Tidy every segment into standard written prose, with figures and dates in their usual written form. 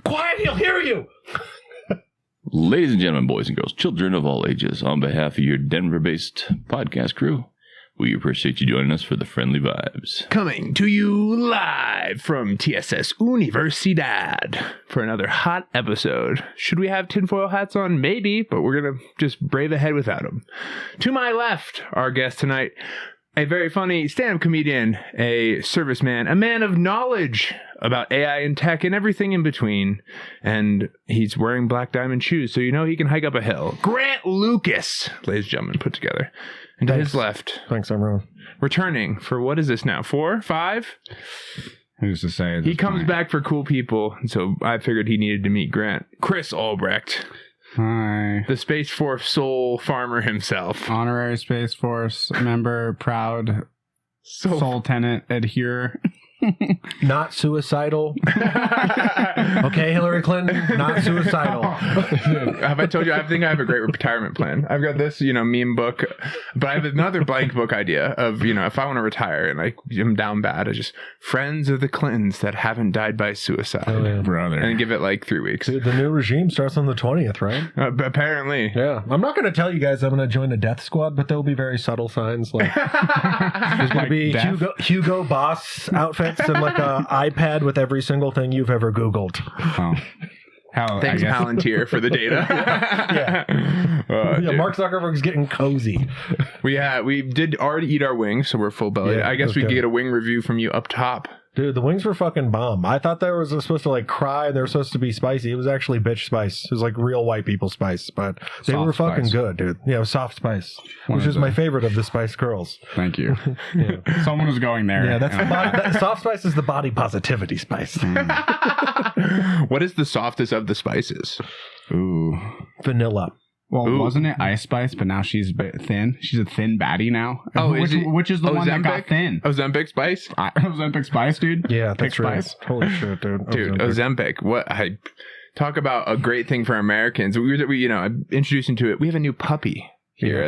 Quiet, he'll hear you. Ladies and gentlemen, boys and girls, children of all ages, on behalf of your Denver-based podcast crew, we appreciate you joining us for the Friendly Vibes. Coming to you live from TSS Universidad for another hot episode. Should we have tinfoil hats on? Maybe, but we're going to just brave ahead without them. To my left, our guest tonight, a very funny stand-up comedian, a serviceman, a man of knowledge about AI and tech and everything in between. And he's wearing black diamond shoes, so you know he can hike up a hill. Grant Lucas, ladies and gentlemen, put together. And to his left. Thanks, everyone. Returning for what is this now? 4? 5? Who's to say? He comes back for cool people, so I figured he needed to meet Grant. Chris Albrecht. Hi. The Space Force soul farmer himself. Honorary Space Force member, proud soul tenant, adhere. Not suicidal. Okay, Hillary Clinton, not suicidal. Have I told you? I think I have a great retirement plan. I've got this, meme book, but I have another blank book idea of, if I want to retire and I'm down bad, I just friends of the Clintons that haven't died by suicide. Oh, yeah. Brother. And give it like 3 weeks. Dude, the new regime starts on the 20th, right? Apparently. Yeah. I'm not going to tell you guys I'm going to join the death squad, but there'll be very subtle signs. Like there's going to be Hugo Boss outfits and like an iPad with every single thing you've ever Googled. Oh. Thanks, Palantir, for the data. Yeah, Mark Zuckerberg's getting cozy. We did already eat our wings, so we're full belly. Yeah, I guess we could get a wing review from you up top. Dude, the wings were fucking bomb. I thought they were supposed to cry. They were supposed to be spicy. It was actually bitch spice. It was like real white people spice, but they were fucking good, dude. Yeah, it was soft spice, which is my favorite of the Spice Girls. Thank you. Yeah. Someone was going there. Yeah, that's soft spice is the body positivity spice. What is the softest of the spices? Ooh. Vanilla. Well, wasn't it Ice Spice? But now she's a bit thin. She's a thin baddie now. Oh, which is the one that got thin? Ozempic Spice? Ozempic Spice, dude. Yeah, that's right. Spice. Holy shit, dude. Ozempic. What? I talk about a great thing for Americans. I introduced him to it. We have a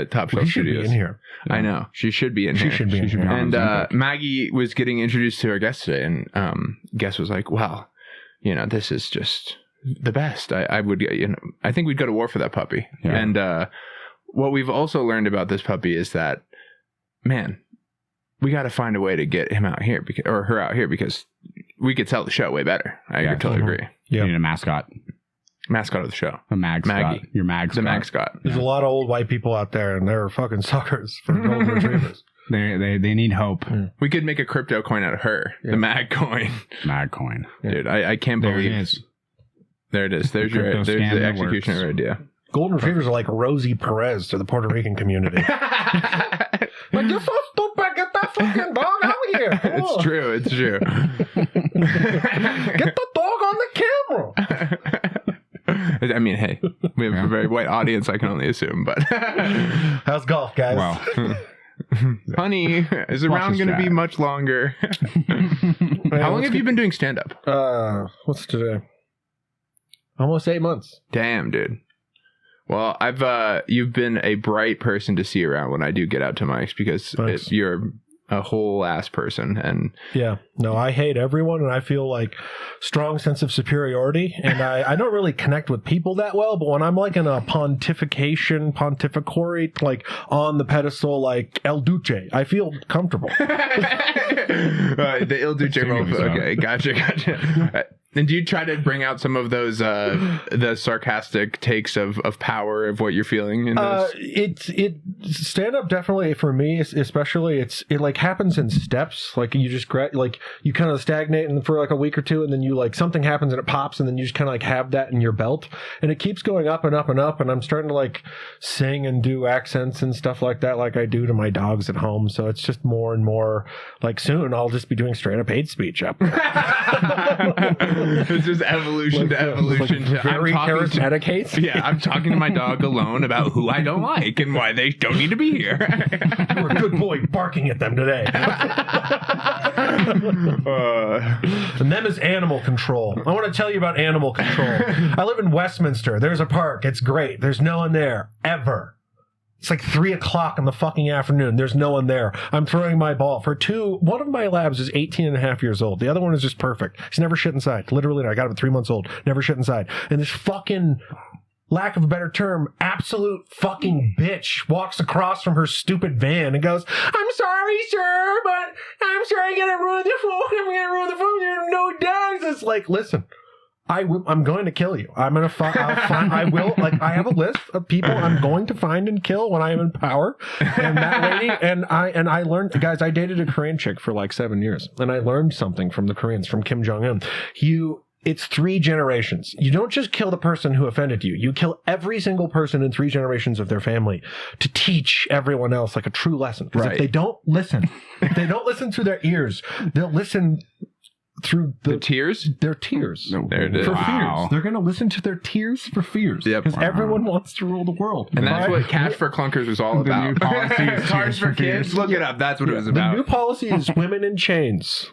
top Shelf Studios. Be in here. Yeah. I know. She should be in here. She should be in here. And Maggie was getting introduced to our guest today, and guest was like, "Well, this is just the best. I would, I think we'd go to war for that puppy." Yeah. And what we've also learned about this puppy is that, man, we got to find a way to get him out here or her out here because we could sell the show way better. I totally agree. You need a mascot of the show. A Maggie. Your Mag The Mag-Scott. There's a lot of old white people out there, and they're fucking suckers for golden retrievers. They need hope. Mm. We could make a crypto coin out of her. Yeah. The Mag coin. Mag coin. Dude, I can't believe it. There it is. There's the execution of your idea. Golden retrievers are like Rosie Perez to the Puerto Rican community. Like, you're so stupid. Get that fucking dog out here. It's true. It's true. Get the dog on the camera. I mean, hey, we have a very white audience, I can only assume, but... How's golf, guys? Wow. Honey, is the round going to be much longer? How long have you been doing stand-up? What's today? Almost 8 months. Damn, dude. Well, you've been a bright person to see around when I do get out to mics because you're a whole ass person. And yeah, no, I hate everyone, and I feel like strong sense of superiority, and I don't really connect with people that well, but when I'm like in a pontificatory, like on the pedestal, like El Duce, I feel comfortable. The Il Duce role. Okay, gotcha. And do you try to bring out some of those the sarcastic takes of power of what you're feeling in this? It stand up definitely for me, especially it like happens in steps. Like you just you kind of stagnate and for like a week or two, and then you like something happens and it pops, and then you just kind of like have that in your belt, and it keeps going up and up and up. And I'm starting to like sing and do accents and stuff like that, like I do to my dogs at home. So it's just more and more like soon I'll just be doing straight up hate speech up there. It's just evolution to evolution. Very charismatic hate. Yeah, I'm talking to my dog alone about who I don't like and why they don't need to be here. You were a good boy barking at them today. And them is animal control. I want to tell you about animal control. I live in Westminster. There's a park. It's great. There's no one there. Ever. It's like 3:00 in the fucking afternoon. There's no one there. I'm throwing my ball for two. One of my labs is 18 and a half years old. The other one is just perfect. He's never shit inside. Literally, I got him at 3 months old. Never shit inside. And this fucking, lack of a better term, absolute fucking bitch walks across from her stupid van and goes, I'm sorry, sir, but I'm sorry, I'm gonna ruin the phone. I'm gonna ruin the phone. There are no dogs. It's like, listen. I'm going to kill you. I'm going to I will, like, I have a list of people I'm going to find and kill when I am in power. And that lady, and I learned, guys, I dated a Korean chick for like 7 years, and I learned something from the Koreans, from Kim Jong-un. It's 3 generations. You don't just kill the person who offended you. You kill every single person in 3 generations of their family to teach everyone else like a true lesson. Because if they don't listen through their ears, they'll listen through the tears. Their tears. No, there it is. For fears. They're going to listen to their tears for fears. Yep. Because everyone wants to rule the world. And that's what Cash for Clunkers was all about. New policy is Cards for kids. Look it up. That's what it was about. The new policy is women in chains.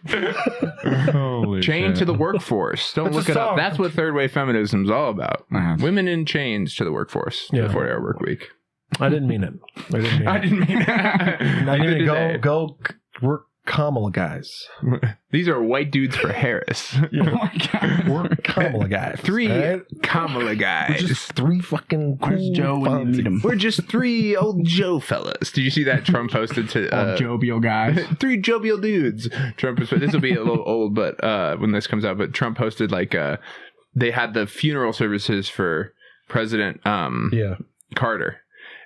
Holy Chained shit. to the workforce. Don't look it up. That's what third wave feminism is all about. Women in chains to the workforce. Yeah. The 40-hour work week. I didn't mean it. I didn't mean it. I mean go work Kamala guys. These are white dudes for Harris. Yeah. Oh my God. We're Kamala guys. 3 Kamala guys. We're just 3 fucking cool. Where's Joe when you need him? We're just 3 old Joe fellas. Did you see that Trump posted to jovial guys? 3 jovial dudes. Trump was, this will be a little old, but when this comes out, but Trump posted like they had the funeral services for President Carter.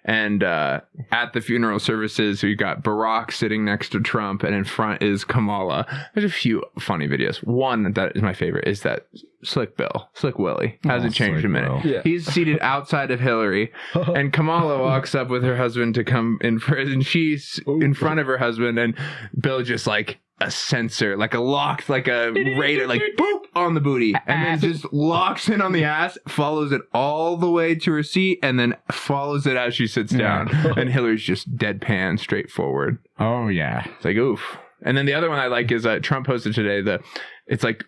And at the funeral services, we got Barack sitting next to Trump, and in front is Kamala. There's a few funny videos. One that is my favorite is that Slick Willie hasn't changed a minute. Yeah. He's seated outside of Hillary, and Kamala walks up with her husband to come in first, and she's in front of her husband, and Bill just like a sensor, like a lock, like a radar, like boop on the booty, and then just locks in on the ass, follows it all the way to her seat, and then follows it as she sits down. And Hillary's just deadpan, straightforward. Oh yeah, it's like oof. And then the other one I like is Trump posted today. It's like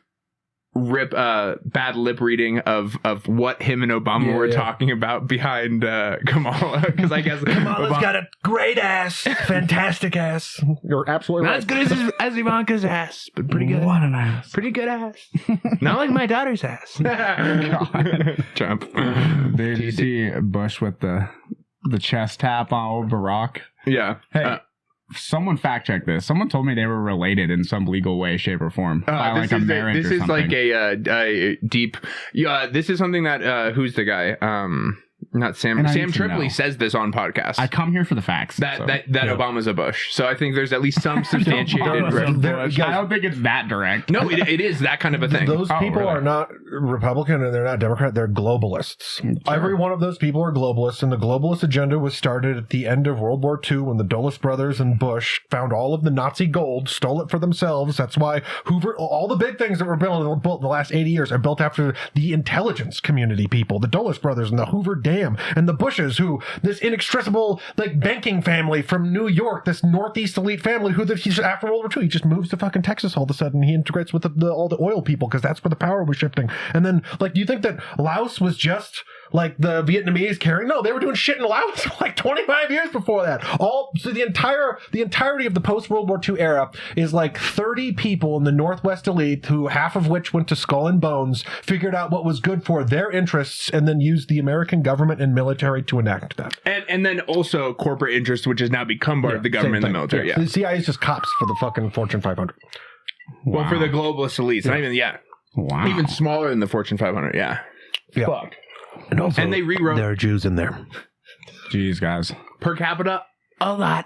bad lip reading of what him and Obama were talking about behind Kamala, because I guess Kamala's got a great ass, fantastic ass. You're absolutely not right. as good as Ivanka's ass, but pretty good. What an ass, pretty good ass. Not like my daughter's ass. Trump. Did you see Bush with the chest tap on old Barack? Yeah. Hey. Someone fact check this. Someone told me they were related in some legal way, shape, or form by like a marriage. This or is something. like a deep. Yeah, this is something that who's the guy? Not Sam. Sam Tripoli says this on podcast. I come here for the facts. That Obama's a Bush. So I think there's at least some substantiated. I don't think it's that direct. No, it is that kind of a thing. Those people are not Republican and they're not Democrat. They're globalists. Sure. Every one of those people are globalists, and the globalist agenda was started at the end of World War II when the Dulles brothers and Bush found all of the Nazi gold, stole it for themselves. That's why Hoover, all the big things that were built in the last 80 years are built after the intelligence community people, the Dulles brothers and the Hoover Dam. And the Bushes, who this inextricable like banking family from New York, this Northeast elite family, he's after World War II, he just moves to fucking Texas all of a sudden. He integrates with all the oil people because that's where the power was shifting. And then, like, do you think that Laos was just like the Vietnamese carrying? No, they were doing shit in Laos for like 25 years before that. So the entirety of the post World War II era is like 30 people in the Northwest elite, who half of which went to Skull and Bones, figured out what was good for their interests, and then used the American government and military to enact that. And then also corporate interest, which has now become part of the government and the military. Yeah. The CIA is just cops for the fucking Fortune 500. Wow. Well, for the globalist elites, not even wow, even smaller than the Fortune 500. Yeah. Fuck. And also, and they rewrote. There are Jews in there. Jeez, guys. Per capita, a lot.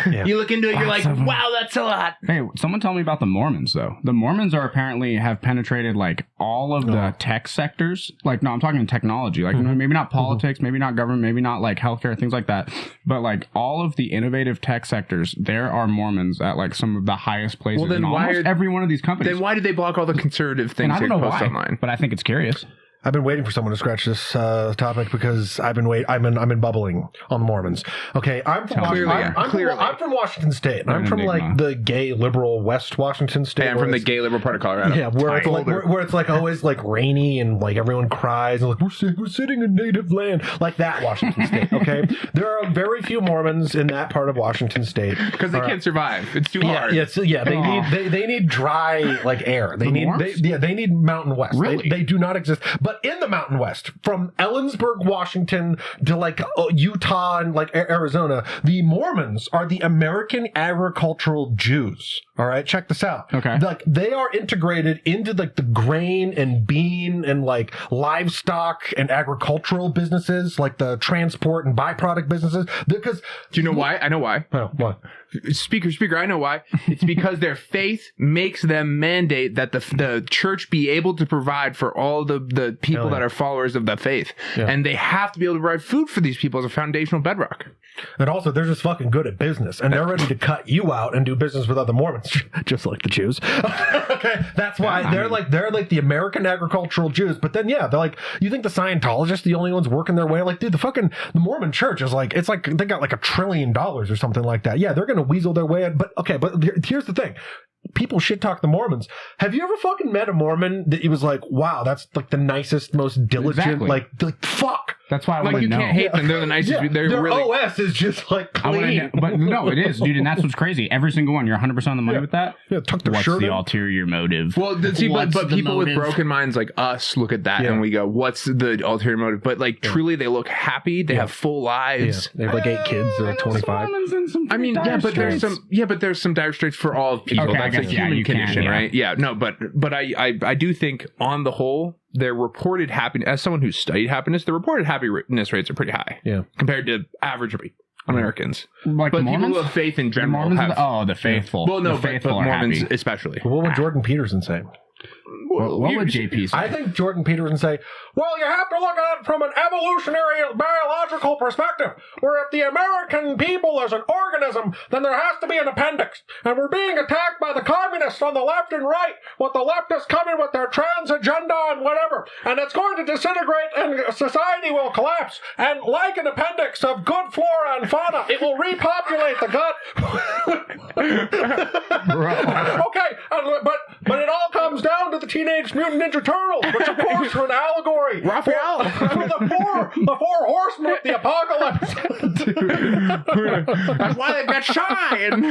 Yeah. You look into it, you're like, wow, that's a lot. Hey, someone tell me about the Mormons, though. The Mormons have penetrated like all of the tech sectors. Like, no, I'm talking technology. Like, maybe not politics, maybe not government, maybe not like healthcare, things like that. But like all of the innovative tech sectors, there are Mormons at like some of the highest places in almost every one of these companies. Then why did they block all the conservative things I don't know post why, online? but I think it's curious. I've been waiting for someone to scratch this topic because I've been I'm in bubbling on the Mormons. Okay, I'm from Washington State. And I'm from like the gay liberal West Washington State. Hey, I'm from the gay liberal part of Colorado. Yeah, where it's like always like rainy and like everyone cries and like we're sitting in native land, like that Washington State. Okay, there are very few Mormons in that part of Washington State because they can't survive. It's too hard. They need dry like air. They need Mountain West. Really? They do not exist. But in the Mountain West, from Ellensburg, Washington to like Utah and like Arizona, the Mormons are the American agricultural Jews. All right, check this out. Okay, like they are integrated into like the grain and bean and like livestock and agricultural businesses, like the transport and byproduct businesses. Because do you know why? I know why. Oh, what? Speaker, I know why. It's because their faith makes them mandate that the church be able to provide for all the people that are followers of the faith. Yeah. And they have to be able to provide food for these people as a foundational bedrock. And also, they're just fucking good at business. And they're ready to cut you out and do business with other Mormons, just like the Jews. Okay, that's why they're like the American agricultural Jews. But then, they're like, you think the Scientologists the only ones working their way? Like, dude, the Mormon church is like, it's like they got like $1 trillion or something like that. Yeah, they're going to weasel their way in. But here's the thing. People shit talk the Mormons. Have you ever fucking met a Mormon that you was like, wow, that's like the nicest, most diligent, like fuck. That's why I want to know. You can't hate them. They're the nicest. Yeah, their really... OS is just like clean. But no, it is, dude. And that's what's crazy. Every single one. You're 100% on the money with that? Yeah, tuck their What's shirt the in? ulterior motive? Well, but people with broken minds like us look at that and we go, what's the ulterior motive? But like truly, they look happy. They have full lives. Yeah. They have like 8 kids. They're like 25. I mean, but there's some dire straits for all people. Okay, that's a human condition, right? Yeah, no, but I do think on the whole, their reported happiness, as someone who's studied happiness, the reported happiness rates are pretty high compared to average Americans. Like but the people who have faith in general the faithful. Well, no, but Mormons especially. What would Jordan Peterson say? What would JP say? I think Jordan Peterson say, well, you have to look at it from an evolutionary biological perspective, where if the American people is an organism, then there has to be an appendix. And we're being attacked by the communists on the left and right, with the leftists coming with their trans agenda and whatever. And it's going to disintegrate and society will collapse. And like an appendix of good flora and fauna, it will repopulate the gut. Okay, but it all comes down to the Teenage Mutant Ninja Turtles, which of course are an allegory. Raphael. For the four horsemen of the apocalypse. That's why they got shy. And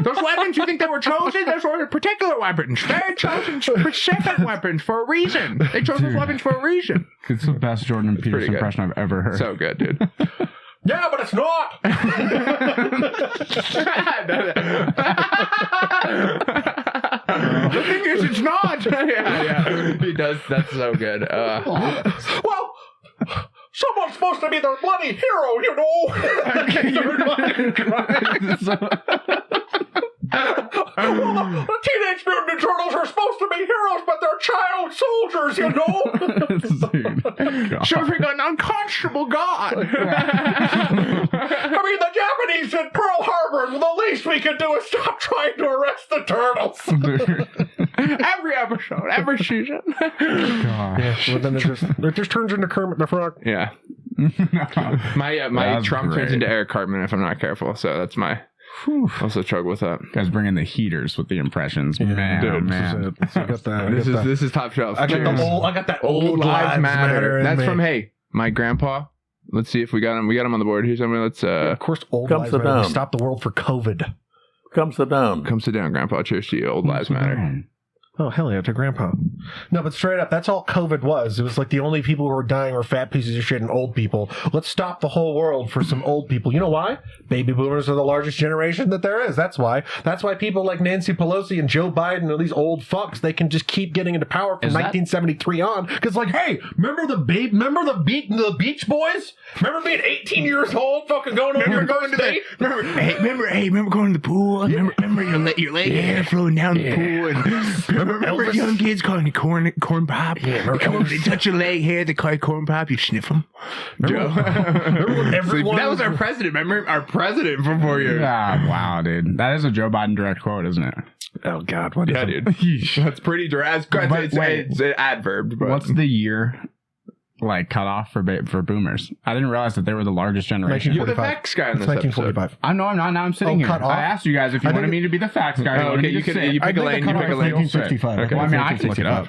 those weapons, you think they were chosen? Those were particular weapons. They chosen specific weapons for a reason. They chose those weapons for a reason. It's the best Jordan Peterson impression I've ever heard. So good, dude. Yeah, but it's not. The thing is, it's not. Yeah. He does. That's so good. Well, someone's supposed to be the bloody hero, you know. Well, the Teenage Mutant Ninja Turtles are supposed to be heroes, but they're child soldiers, you know. Serving an unconscionable god. I mean, the Japanese did Pearl Harbor, and the least we can do is stop trying to arrest the turtles. Every episode, every season. Yeah, well, then it just turns into Kermit the Frog. Yeah. My Trump turns into Eric Cartman if I'm not careful, so that's my... Also struggle with that. Guys, bring in the heaters with the impressions. Yeah, man, dude, man. I got that. This is top shelf. I got that old lives matter. That's from my grandpa. Let's see if we got him. We got him on the board. Here's somebody. Let's. Of course, old lives matter. Stop the world for COVID. Come sit down. Come sit down, Grandpa. Cheers to you. Old lives matter. Oh, hell yeah, to Grandpa. No, but straight up, that's all COVID was. It was like the only people who were dying were fat pieces of shit and old people. Let's stop the whole world for some old people. You know why? Baby boomers are the largest generation that there is. That's why. That's why people like Nancy Pelosi and Joe Biden and these old fucks, they can just keep getting into power from 1973 on. Because like, hey, remember the Beach Boys? Remember being 18 years old, fucking going over and going to the... Remember going to the pool? Remember your leg hair flowing down the pool? And Remember young kids calling it corn pop? Yeah, come over, they touch your leg here, they call it corn pop, you sniff them. Joe. That was our president, remember? Our president for 4 years. Ah, wow, dude. That is a Joe Biden direct quote, isn't it? Oh, God. What is Yeah, it? dude. That's pretty drastic. It's an adverb. But. What's the year like cut off for boomers? I didn't realize that they were the largest generation. You're the facts guy in this episode. 1945. I know I'm not. Now I'm sitting here. Cut off? I asked you guys if you wanted me to be the facts guy. Oh, okay, you pick a lane. You pick a lane. 1965. Okay. Well, I mean, I can look it up.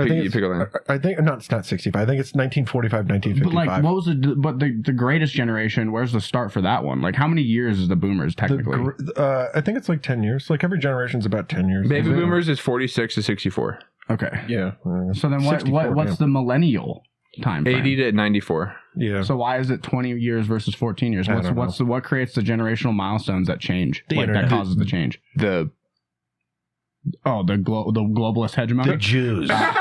I think You pick a lane. I think no, it's not 65. I think it's 1945, 1955. But like, what was the greatest generation? Where's the start for that one? Like, how many years is the boomers technically? I think it's like 10 years. Like every generation's about 10 years. Baby boomers is 46 to 64. Okay. Yeah. So then what's the millennial time frame? 80 to 94. Yeah. So why is it 20 years versus 14 years? What creates the generational milestones that change? That causes the change? The globalist hegemony? The Jews. Yes.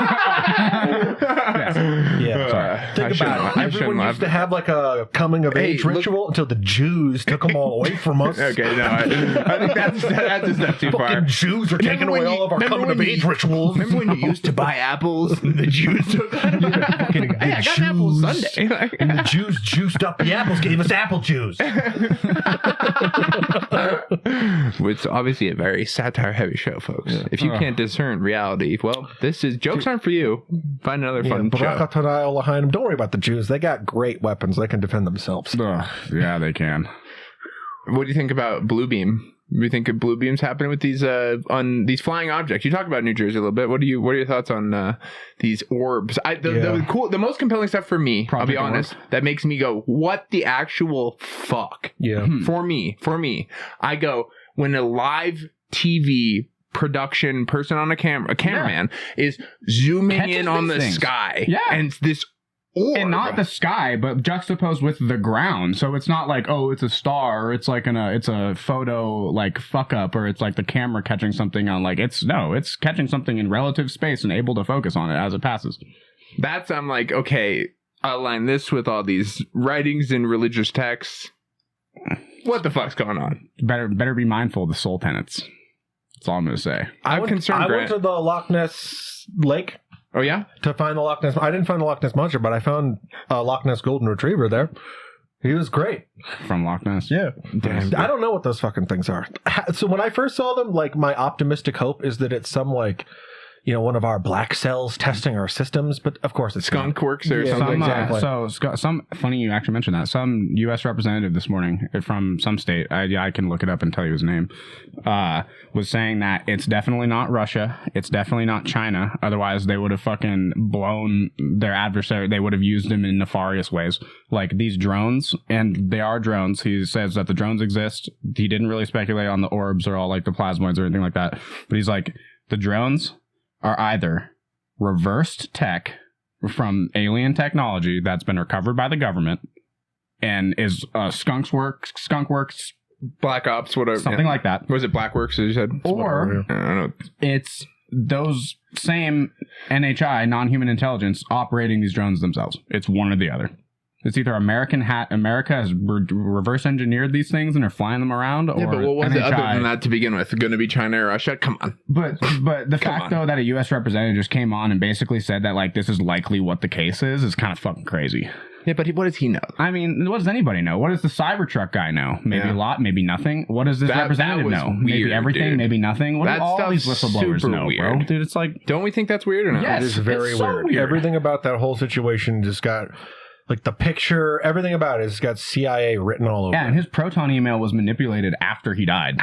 Yeah. Sorry. Think about it. Everyone used to have like a coming of age ritual until the Jews took them all away from us. Okay, no, I think that's a step too far. Fucking Jews are taking away all of our coming of age rituals. Remember when you used to buy apples and the Jews took that? Hey, I got an apple Sunday. And the Jews juiced up the apples, gave us apple juice. It's obviously a very satire-heavy show, folks. Yeah. If you can't discern reality, well, jokes aren't for you. Find another fun show. Don't worry about the Jews. They got great weapons. They can defend themselves. Yeah, they can. What do you think about Blue Beam? Do you think Blue Beam's happening with these on these flying objects? You talk about New Jersey a little bit. What are your thoughts on these orbs? The most compelling stuff for me, I'll be honest, that makes me go, what the actual fuck? Yeah. For me, I go, when a live TV production person on a cameraman is zooming Catches in on the things. Sky, Yeah. and this orb. And not the sky, but juxtaposed with the ground. So it's not like, oh, it's a star, or it's like it's a photo like fuck up, or it's like the camera catching something on it's catching something in relative space and able to focus on it as it passes. I'm like, okay, I'll line this with all these writings in religious texts. What the fuck's going on? Better be mindful of the soul tenets. That's all I'm going to say. I went to the Loch Ness Lake. Oh, yeah? To find the Loch Ness. I didn't find the Loch Ness Monster, but I found a Loch Ness Golden Retriever there. He was great. From Loch Ness? Yeah. Damn. I don't know what those fucking things are. So when I first saw them, my optimistic hope is that it's some, one of our black cells testing our systems, but of course it's skunk works or something. Some funny you actually mentioned that. Some U.S. representative this morning from some state, I can look it up and tell you his name, was saying that it's definitely not Russia, it's definitely not China. Otherwise, they would have fucking blown their adversary. They would have used them in nefarious ways, like these drones, and they are drones. He says that the drones exist. He didn't really speculate on the orbs or all the plasmoids or anything like that, but he's like, the drones are either reversed tech from alien technology that's been recovered by the government and is Skunk Works, Black Ops, whatever, something like that. Was it Black Works, as you said? Or I don't know. It's those same NHI, non-human intelligence, operating these drones themselves. It's one or the other. It's either America has reverse engineered these things and are flying them around, or but what was NHI, it other than that to begin with? Going to be China or Russia? Come on. But the fact though that a U.S. representative just came on and basically said that this is likely what the case is kind of fucking crazy. Yeah, but what does he know? I mean, what does anybody know? What does the Cybertruck guy know? Maybe a lot, maybe nothing. What does this representative know? Weird, maybe everything, dude. Maybe nothing. What do all these whistleblowers know, weird. bro? Dude, it's like... Don't we think that's weird or not? Yes, it is very so weird. Everything about that whole situation just got... the picture, everything about it has got CIA written all over. Yeah, and his Proton email was manipulated after he died.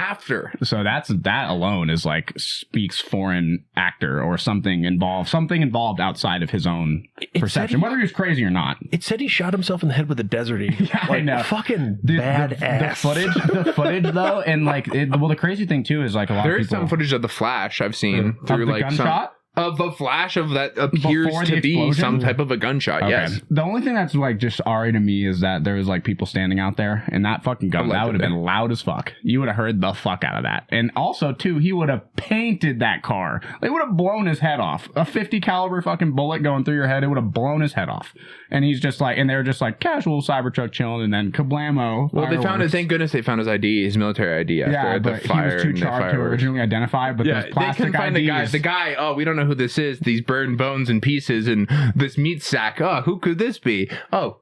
So that alone is speaks foreign actor or something involved outside of his own perception, whether he's crazy or not. It said he shot himself in the head with a Desert Eagle. Yeah, I know. Fucking The badass. footage though, and the crazy thing too is a lot of people... There is some footage of the Flash I've seen through the gunshot. Of a flash of that appears Before to the be explosion? some type of a gunshot. Okay. Yes. The only thing that's like just sorry to me is that there was like people standing out there, and that fucking gun that would have been loud as fuck. You would have heard the fuck out of that. And also too, he would have painted that car. They would have blown his head off. A 50 caliber fucking bullet going through your head, it would have blown his head off. And he's just like, and they were just like casual Cybertruck chilling, and then kablamo. Well, they found it. Thank goodness they found his ID, his military ID after the fire. He was too charged to originally identify. But those they plastic couldn't find IDs, the guy. Oh, we don't know who this is. These burned bones and pieces and this meat sack. Oh, who could this be? Oh,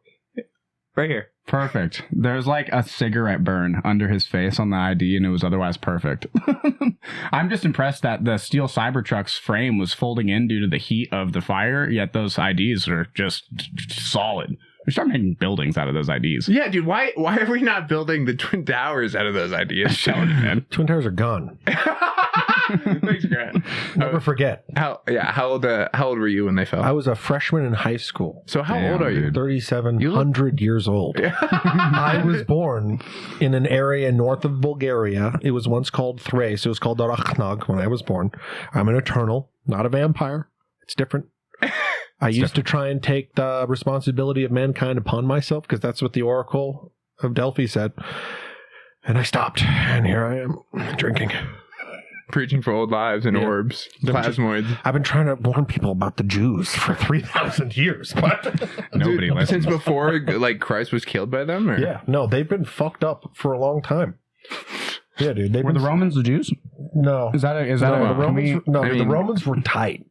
right here. Perfect. There's like a cigarette burn under his face on the ID, and it was otherwise perfect. I'm just impressed that the steel Cybertruck's frame was folding in due to the heat of the fire, yet those IDs are just solid. We start making buildings out of those IDs. Yeah, dude. Why are we not building the Twin Towers out of those ideas? Man. Twin Towers are gone. Thanks, Grant. Never forget. How old were you when they fell? I was a freshman in high school. So how old are you? 3,700 years old. I was born in an area north of Bulgaria. It was once called Thrace. It was called Darachnog when I was born. I'm an eternal, not a vampire. It's different. I used to try and take the responsibility of mankind upon myself because that's what the Oracle of Delphi said. And I stopped. And here I am drinking. Preaching for old lives and orbs, plasmoids. I've been trying to warn people about the Jews for 3,000 years, but Nobody listens. Since before, like, Christ was killed by them? Or? yeah, no, they've been fucked up for a long time. Yeah, dude. Were the Romans the Jews? No. Is that the Romans were tight.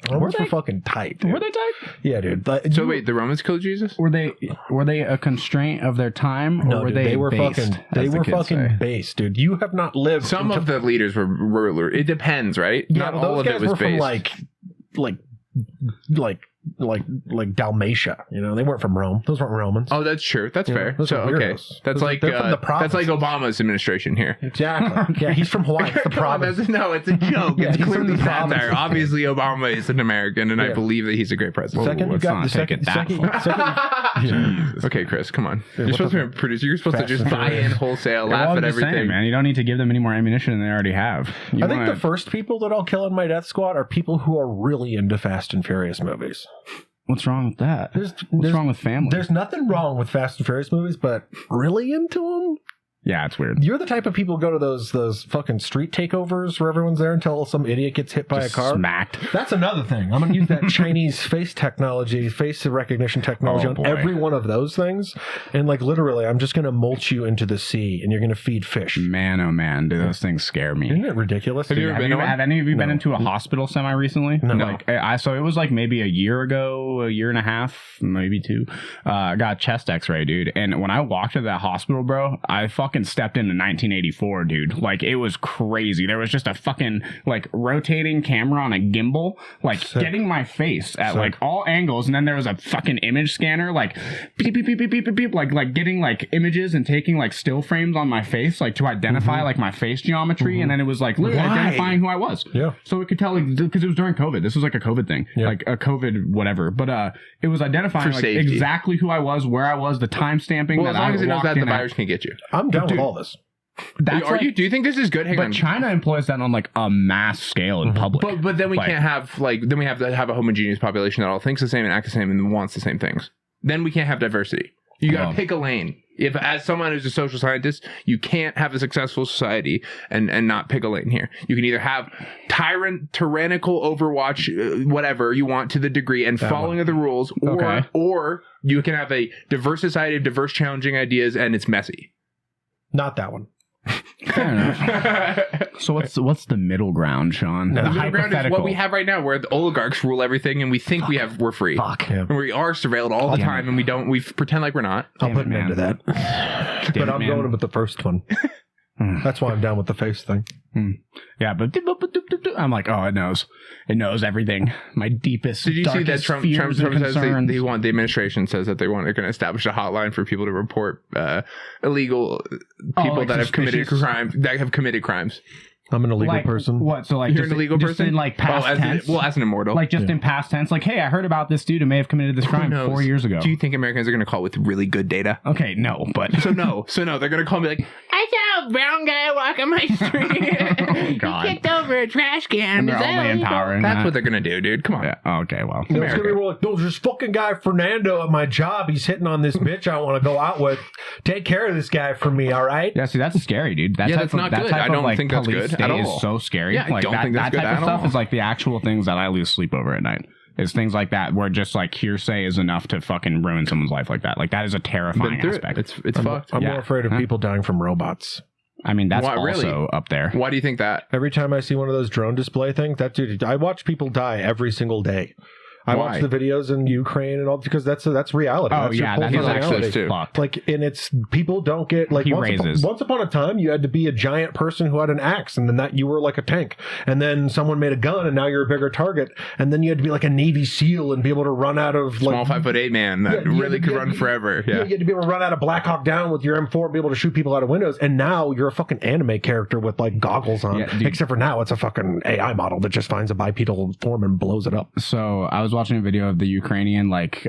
The Romans were fucking tight, dude. Were they tight? Yeah, dude. So wait, the Romans killed Jesus? Were they a constraint of their time, or No, were dude, they were based, fucking based, dude. You have not lived. Some of the leaders were. It depends, right? Yeah, Not well, all those of it guys was were from based. like Dalmatia. You know, they weren't from Rome. Those weren't Romans. Oh, that's true. That's Yeah, fair. those So are okay, weirdos. that's like They're from the that's like province. Obama's administration here. Exactly. Yeah, he's from Hawaii. It's the Come on, province. no, it's a joke. Yeah, It's he's from clearly the province. satire. Obviously, Obama is an American, and I Yeah. believe that he's a great president. Second, you let's got not the take second. it that Second. Okay, Chris, come on. Yeah, You're what supposed the to be a producer. You're supposed Fast to just and buy Furious. in wholesale, Well, laugh I'm at just saying, everything. man. You don't need to give them any more ammunition than they already have. I think the first people that I'll kill in my death squad are people who are really into Fast and Furious movies. What's wrong with that? What's wrong with family? There's nothing wrong with Fast and Furious movies, but really into them? Yeah, it's weird. You're the type of people who go to those fucking street takeovers where everyone's there until some idiot gets hit by Just a car. smacked. That's another thing. I'm going to use that Chinese face recognition technology Oh, on boy. every one of those things. And like literally, I'm just going to mulch you into the sea and you're going to feed fish. Man, oh man, do those things scare me. Isn't it ridiculous? Have you ever been to one? Have any of you been No. into a hospital semi recently? No. Like, so it was like maybe a year ago, a year and a half, maybe two. I got a chest X-ray, dude. And when I walked to that hospital, bro, I fucking stepped into 1984, dude. Like it was crazy. There was just a fucking like rotating camera on a gimbal, like getting my face at like all angles, and then there was a fucking image scanner, like beep beep beep beep beep beep, beep like getting like images and taking like still frames on my face, like to identify like my face geometry, and then it was like literally identifying who I was. Yeah. So it could tell, like, because it was during COVID. This was like a COVID thing, like a COVID whatever. But it was identifying like safety. exactly who I was, where I was, the time stamping. Well, that as long I as it knows walked that the in at. virus can get you. I'm down Dude, with all this. That's Are like- you? Do you think this is good? Hang But on. China employs that on like a mass scale in public. But then we Like- can't have then we have to have a homogeneous population that all thinks the same and acts the same and wants the same things. Then we can't have diversity. You got to Well- pick a lane. If as someone who's a social scientist, you can't have a successful society and not pick a lane here. You can either have tyrannical overwatch, whatever you want to the degree and following of the rules, or you can have a diverse society of diverse challenging ideas and it's messy. Not that one. Fair enough. So what's the middle ground, Sean? No, The the middle ground is hypothetical. what we have right now, where the oligarchs rule everything, and we think we're free. Fuck. Yeah. And we are surveilled all the time, and we pretend like we're not. I'll Damn put it, an end to man. that. Damn But it, I'm man. going with the first one. That's why I'm down with the face thing. Yeah, but I'm like, oh, it knows everything. My deepest. Did you see that darkest Trump fears says and the administration says that they're going to establish a hotline for people to report illegal people like that have committed suspicious- crimes. I'm an illegal like, person. What? So like You're just, an illegal just person? in like past tense? As an immortal. Like just in past tense, like, hey, I heard about this dude who may have committed this crime knows? 4 years ago. Do you think Americans are going to call with really good data? Okay, no, but So no, they're going to call me like, I saw a brown guy walking my street. God. He kicked over a trash can. And they're only empowering That's that. what they're gonna do, dude. Come on. Yeah. Okay. Well. You know, it's gonna be more like, no, there's this fucking guy Fernando at my job. He's hitting on this bitch I want to go out with. Take care of this guy for me, all right? Yeah, see, that's scary, dude. That Yeah, type that's of, not that good. type I don't of, like, think that's police good at state all. is so scary. Yeah, I like don't that, think that's that good type at of stuff all. is like the actual things that I lose sleep over at night. Is things like that where just like hearsay is enough to fucking ruin someone's life like that. Like that is a terrifying Been through aspect. it. It's fucked. I'm Yeah. more afraid of Huh? people dying from robots. I mean, that's What, also really? up there. Why do you think that? Every time I see one of those drone display things, that dude, I watch people die every single day. I Why? watch the videos in Ukraine and all because that's reality. Oh That's your yeah, pulse that of is actually reality. too. fucked. Like, and it's people don't get like He once raises. once upon a time you had to be a giant person who had an axe, and then that you were like a tank, and then someone made a gun, and now you're a bigger target, and then you had to be like a Navy SEAL and be able to run out of like Small 5'8" man that Yeah, you really had to could be- run forever. you Yeah. had to be able to run out of Black Hawk Down with your M4 and be able to shoot people out of windows, and now you're a fucking anime character with like goggles on. Yeah, dude. Except for now it's a fucking AI model that just finds a bipedal form and blows it up. So I was watching a video of the Ukrainian like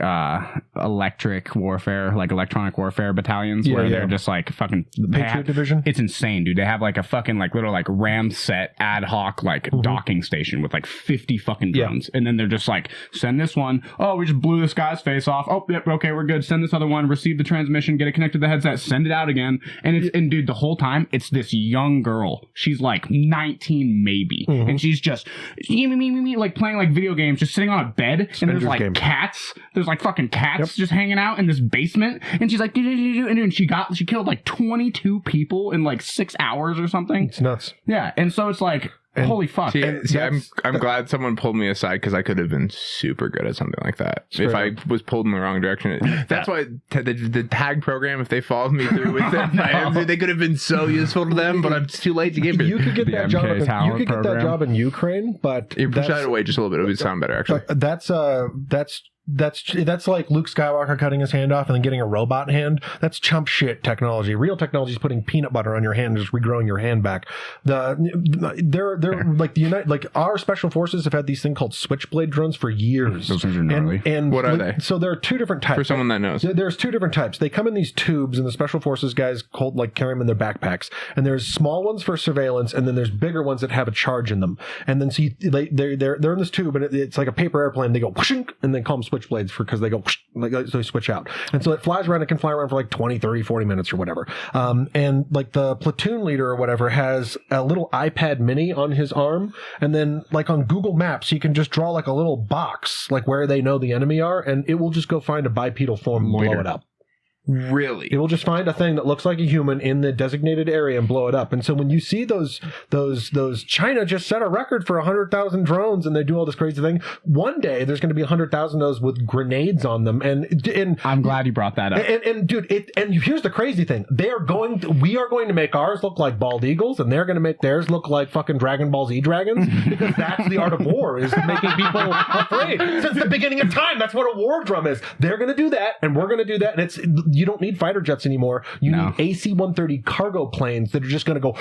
electronic warfare battalions Yeah, where yeah. they're just like fucking Patriot Division. It's insane, dude. They have like a fucking like little like ram set ad hoc like docking station with like 50 fucking Yeah. drones, and then they're just like, send this one. Oh, we just blew this guy's face off. Oh, yep, okay, we're good. Send this other one. Receive the transmission. Get it connected to the headset. Send it out again. And it's and dude, the whole time it's this young girl. She's like 19 maybe, and she's just like playing like video games, just sitting on a bed, and there's Avengers like game. cats. There's like fucking cats just hanging out in this basement, and she's like, "Do-do-do-do," and then she killed like 22 people in like 6 hours or something. It's nuts. Yeah, and so it's like, holy fuck. See, And I'm that's- glad someone pulled me aside because I could have been super good at something like that Straight if I up. was pulled in the wrong direction. That's why the tag program, if they followed me through with their plans, they could have been so useful to them. But it's too late to give it. You could get The that job. MK You Tower could get that program. job in Ukraine, but You push that away just a little bit. It would sound better, actually. That's like Luke Skywalker cutting his hand off and then getting a robot hand. That's chump shit technology. Real technology is putting peanut butter on your hand and just regrowing your hand back. They're like the like our special forces have had these thing called switchblade drones for years. Those things are gnarly. And What are they? So there are two different types. For someone that knows. There's two different types. They come in these tubes, and the special forces guys carry them in their backpacks. And there's small ones for surveillance, and then there's bigger ones that have a charge in them. And then they're in this tube, and it's like a paper airplane. They go whooshing, and they call them switchblades because they go whoosh, like so they switch out. And so it flies around. It can fly around for like 20, 30, 40 minutes or whatever. And like the platoon leader or whatever has a little iPad mini on his arm, and then like on Google Maps, he can just draw like a little box, like where they know the enemy are, and it will just go find a bipedal form and blow it up. Really? It will just find a thing that looks like a human in the designated area and blow it up. And so when you see those China just set a record for 100,000 drones and they do all this crazy thing, one day there's going to be 100,000 of those with grenades on them. And I'm glad you brought that up. and dude, and here's the crazy thing: we are going to make ours look like bald eagles, and they're going to make theirs look like fucking Dragon Ball Z dragons, because that's the art of war, is making people afraid. Since the beginning of time, that's what a war drum is. They're going to do that, and we're going to do that, and you don't need fighter jets anymore. You need AC-130 cargo planes that are just going to go,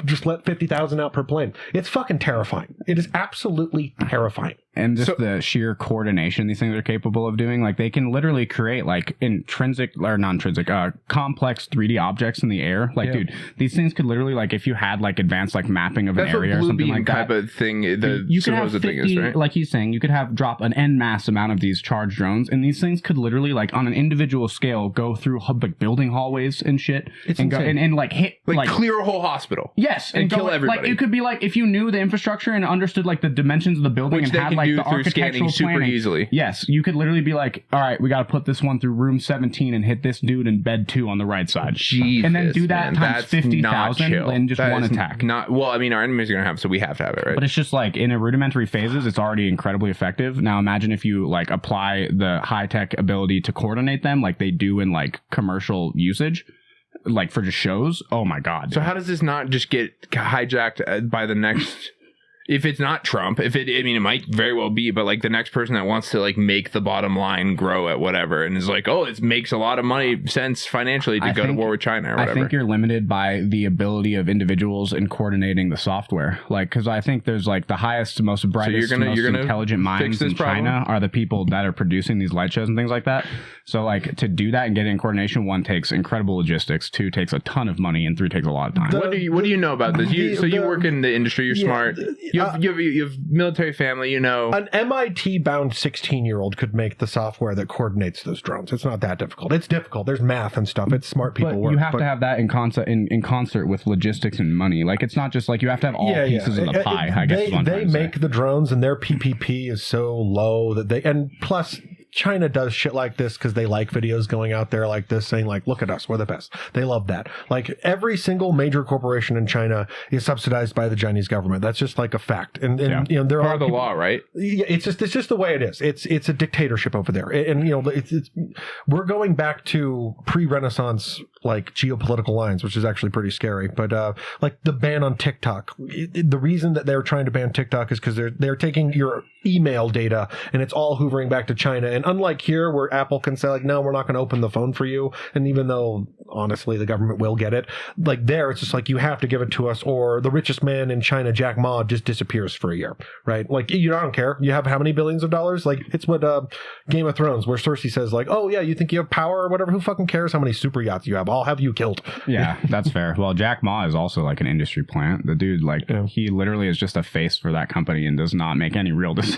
just let 50,000 out per plane. It's fucking terrifying. It is absolutely terrifying. And just the sheer coordination these things are capable of doing. Like they can literally create like intrinsic or non-intrinsic, complex 3D objects in the air. Like, dude, these things could literally, like, if you had like advanced like mapping of an area or something like that, type of thing. The you could have supposed 50, thing is, right? like he's saying, you could have drop an en masse amount of these charged drones, and these things could literally, like, on an individual scale, go through like building hallways and shit, It's and go insane. and like hit like clear a whole hospital. Yes, and go, kill like, everybody. Like it could be like if you knew the infrastructure and understood like the dimensions of the building, Which and they had can like do the through scanning architectural super planning. easily. Yes, you could literally be like, all right, we got to put this one through room 17 and hit this dude in bed 2 on the right side. Jesus, and then do that man, times that's 50,000 not chill. in just That one is attack. Not well. I mean, our enemies are gonna have, so we have to have it, right? But it's just like in a rudimentary phases, it's already incredibly effective. Now imagine if you like apply the high tech ability to coordinate them like they do in like commercial usage, like for just shows. Oh my god! So how does this not just get hijacked by the next? if it's not Trump, it might very well be, but like the next person that wants to like make the bottom line grow at whatever and is like, oh, it makes a lot of sense financially to go to war with China or whatever. I think you're limited by the ability of individuals in coordinating the software. Like, because I think there's like the highest, most brightest, most intelligent minds in China are the people that are producing these light shows and things like that. So like to do that and get it in coordination, 1 takes incredible logistics, 2 takes a ton of money, and 3 takes a lot of time. What do you know about this? You work in the industry. You're smart. You have military family. You know, an MIT-bound 16-year-old could make the software that coordinates those drones. It's not that difficult. It's difficult. There's math and stuff. It's smart people work. You have to have that in concert with logistics and money. Like it's not just like you have to have all pieces of the pie. I guess they make the drones, and their PPP is so low that and plus. China does shit like this because they like videos going out there like this saying like, look at us, we're the best. They love that. Like every single major corporation in China is subsidized by the Chinese government. That's just like a fact. And you know, there part are of the law, right? Yeah, it's just the way it is. It's a dictatorship over there. And you know, we're going back to pre-Renaissance like geopolitical lines, which is actually pretty scary. But like the ban on TikTok, the reason that they're trying to ban TikTok is because they're taking your email data and it's all hoovering back to China. And unlike here where Apple can say like, no, we're not going to open the phone for you. And even though honestly the government will get it, like there it's just like you have to give it to us or the richest man in China, Jack Ma, just disappears for a year, right? Like you don't care. You have how many billions of dollars? Like it's what Game of Thrones where Cersei says like, oh yeah, you think you have power or whatever? Who fucking cares how many super yachts you have? I'll have you killed. Yeah, that's fair. Well, Jack Ma is also like an industry plant. The dude like he literally is just a face for that company and does not make any real decisions.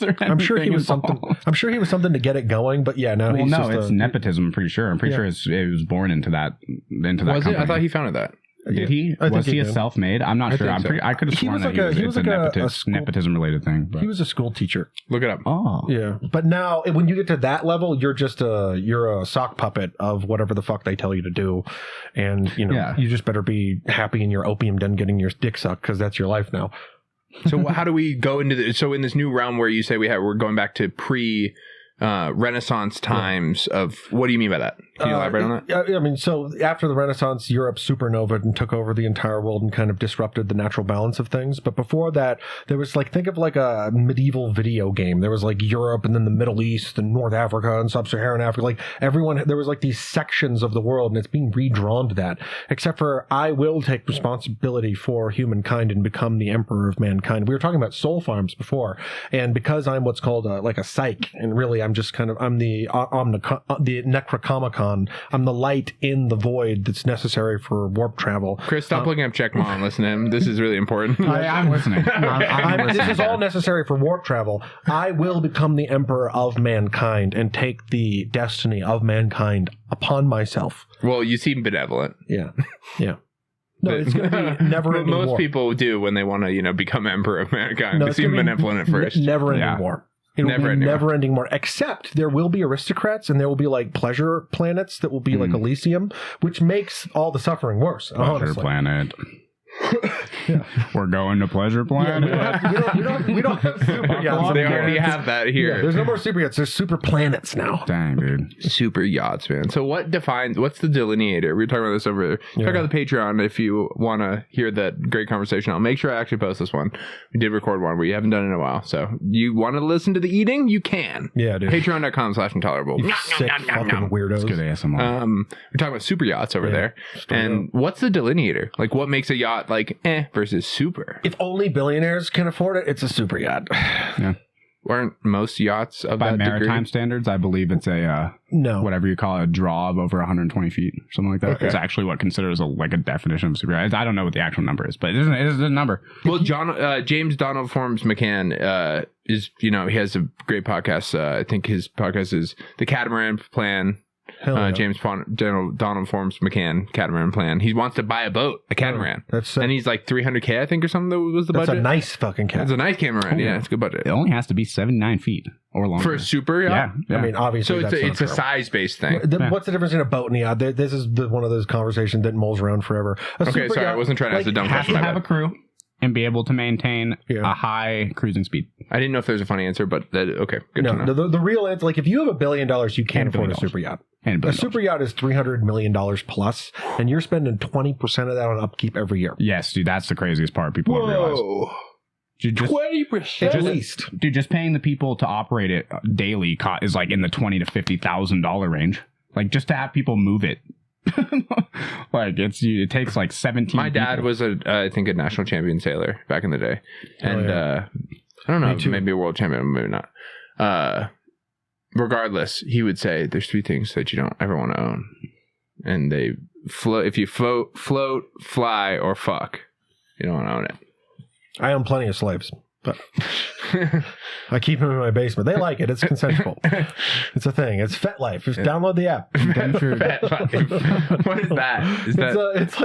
Or I'm sure he was something. I'm sure he was something to get it going, but yeah, now he's just it's nepotism. I'm pretty sure. I'm pretty sure it was born into that. Was company. I thought he founded that. Did he? Was he a self-made? I'm not sure. I could have sworn that it was a nepotism-related thing. But. He was a school teacher. Look it up. Oh, yeah. But now, when you get to that level, you're just a sock puppet of whatever the fuck they tell you to do, and you know you just better be happy in your opium den getting your dick sucked because that's your life now. So how do we go into so in this new realm where you say we're going back to Renaissance times of what do you mean by that? Can you elaborate on that? I mean, so after the Renaissance, Europe supernovaed and took over the entire world and kind of disrupted the natural balance of things. But before that, there was like, think of like a medieval video game. There was like Europe and then the Middle East and North Africa and Sub-Saharan Africa. Like everyone, there was like these sections of the world and it's being redrawn to that. Except for I will take responsibility for humankind and become the emperor of mankind. We were talking about soul farms before. And because I'm what's called like a psych, and really I'm just kind of, I'm the necronomicon. I'm the light in the void that's necessary for warp travel. Chris, stop looking up Jack Ma and listen to him. This is really important. I'm listening. I'm listening. This is all necessary for warp travel. I will become the emperor of mankind and take the destiny of mankind upon myself. Well, you seem benevolent. Yeah. Yeah. No, it's going to be never ending war. Most war. people do when they want to, become emperor of mankind. They seem benevolent at first. Never ending war. It will be never ending more, except there will be aristocrats and there will be like pleasure planets that will be like Elysium, which makes all the suffering worse. Pleasure planet. Yeah. We're going to Pleasure Planet. We don't have super yachts. They already have that here. Yeah, there's no more super yachts. There's super planets now. Dang, dude. Super yachts, man. So what's the delineator? We were talking about this over there. Check out the Patreon if you want to hear that great conversation. I'll make sure I actually post this one. We did record one. We haven't done it in a while. So you want to listen to the eating? You can. Yeah, dude. Patreon.com/intolerable. Sick fucking weirdos. That's good ASMR. We're talking about super yachts over there. And what's the delineator? Like what makes a yacht like versus super? If only billionaires can afford it, it's a super yacht. Yeah. Aren't most yachts of by that maritime degree? Standards? I believe it's a whatever you call it, a draw of over 120 feet, something like that. Okay. It's actually what considers a definition of super yacht. I don't know what the actual number is, but it is a number. Well, James Donald Forms McCann is he has a great podcast. I think his podcast is The Catamaran Plan. James Donald Forms McCann catamaran plan. He wants to buy a boat, a catamaran. And he's like $300K, I think, or something. That was the budget. That's a nice fucking catamaran. It's a nice catamaran. Yeah, it's a good budget. It only has to be 79 feet or longer for a super yacht. Yeah. I mean, obviously, so it's a size based thing. What's the difference in a boat and a yacht? This is one of those conversations that mulls around forever. Okay, sorry, I wasn't trying to ask a dumb question. Have a crew and be able to maintain a high cruising speed. I didn't know if there's a funny answer, but okay, good to know. The real answer, like if you have $1 billion, you can't afford a super yacht. A super yacht is $300 million plus, and you're spending 20% of that on upkeep every year. Yes, dude, that's the craziest part people don't realize. Dude, 20% at least. Dude, just paying the people to operate it daily is like in the $20,000 to $50,000 range. Like just to have people move it. Like it takes like 17 My dad people. was I think a national champion sailor back in the day. And I don't know, maybe a world champion, maybe not. Regardless, he would say there's 3 things that you don't ever want to own. And they float. If you float, fly, or fuck, you don't want to own it. I own plenty of slaves, but I keep them in my basement. They like it. It's consensual. It's a thing. It's Fet Life. Just download the app. Fet Life. What is that? It's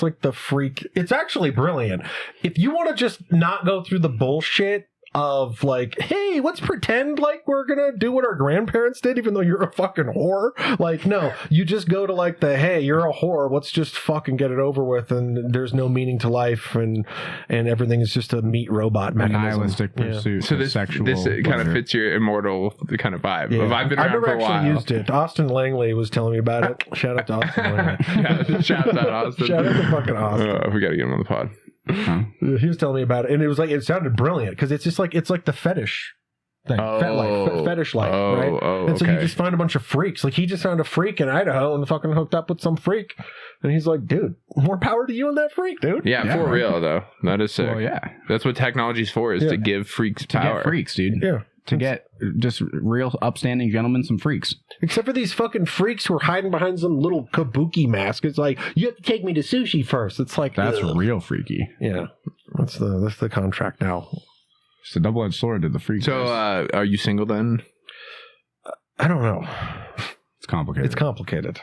like the freak. It's actually brilliant. If you want to just not go through the bullshit of like, hey, let's pretend like we're gonna do what our grandparents did, even though you're a fucking whore. Like, no, you just go to like hey, you're a whore. Let's just fucking get it over with, and there's no meaning to life, and everything is just a meat robot mechanism. Nihilistic pursuit. So this kind of fits your immortal kind of vibe. Yeah. I've been around for a while. I've never actually used it. Austin Langley was telling me about it. Shout out to Austin Langley. Shout out Austin. Shout out to fucking Austin. We gotta get him on the pod. He was telling me about it, and it was like it sounded brilliant because it's just like it's like the fetish thing, fetish life, right? And so you just find a bunch of freaks. Like he just found a freak in Idaho and fucking hooked up with some freak, and he's like, "Dude, more power to you and that freak, dude." Yeah, for real though. That is sick. Well, yeah, that's what technology's for, is to give freaks power. Get freaks, dude. Yeah. To get just real upstanding gentlemen some freaks. Except for these fucking freaks who are hiding behind some little kabuki mask. It's like, you have to take me to sushi first. It's like, that's real freaky. Yeah. That's the contract now. It's a double-edged sword to the freak. So are you single then? I don't know. It's complicated. It's complicated.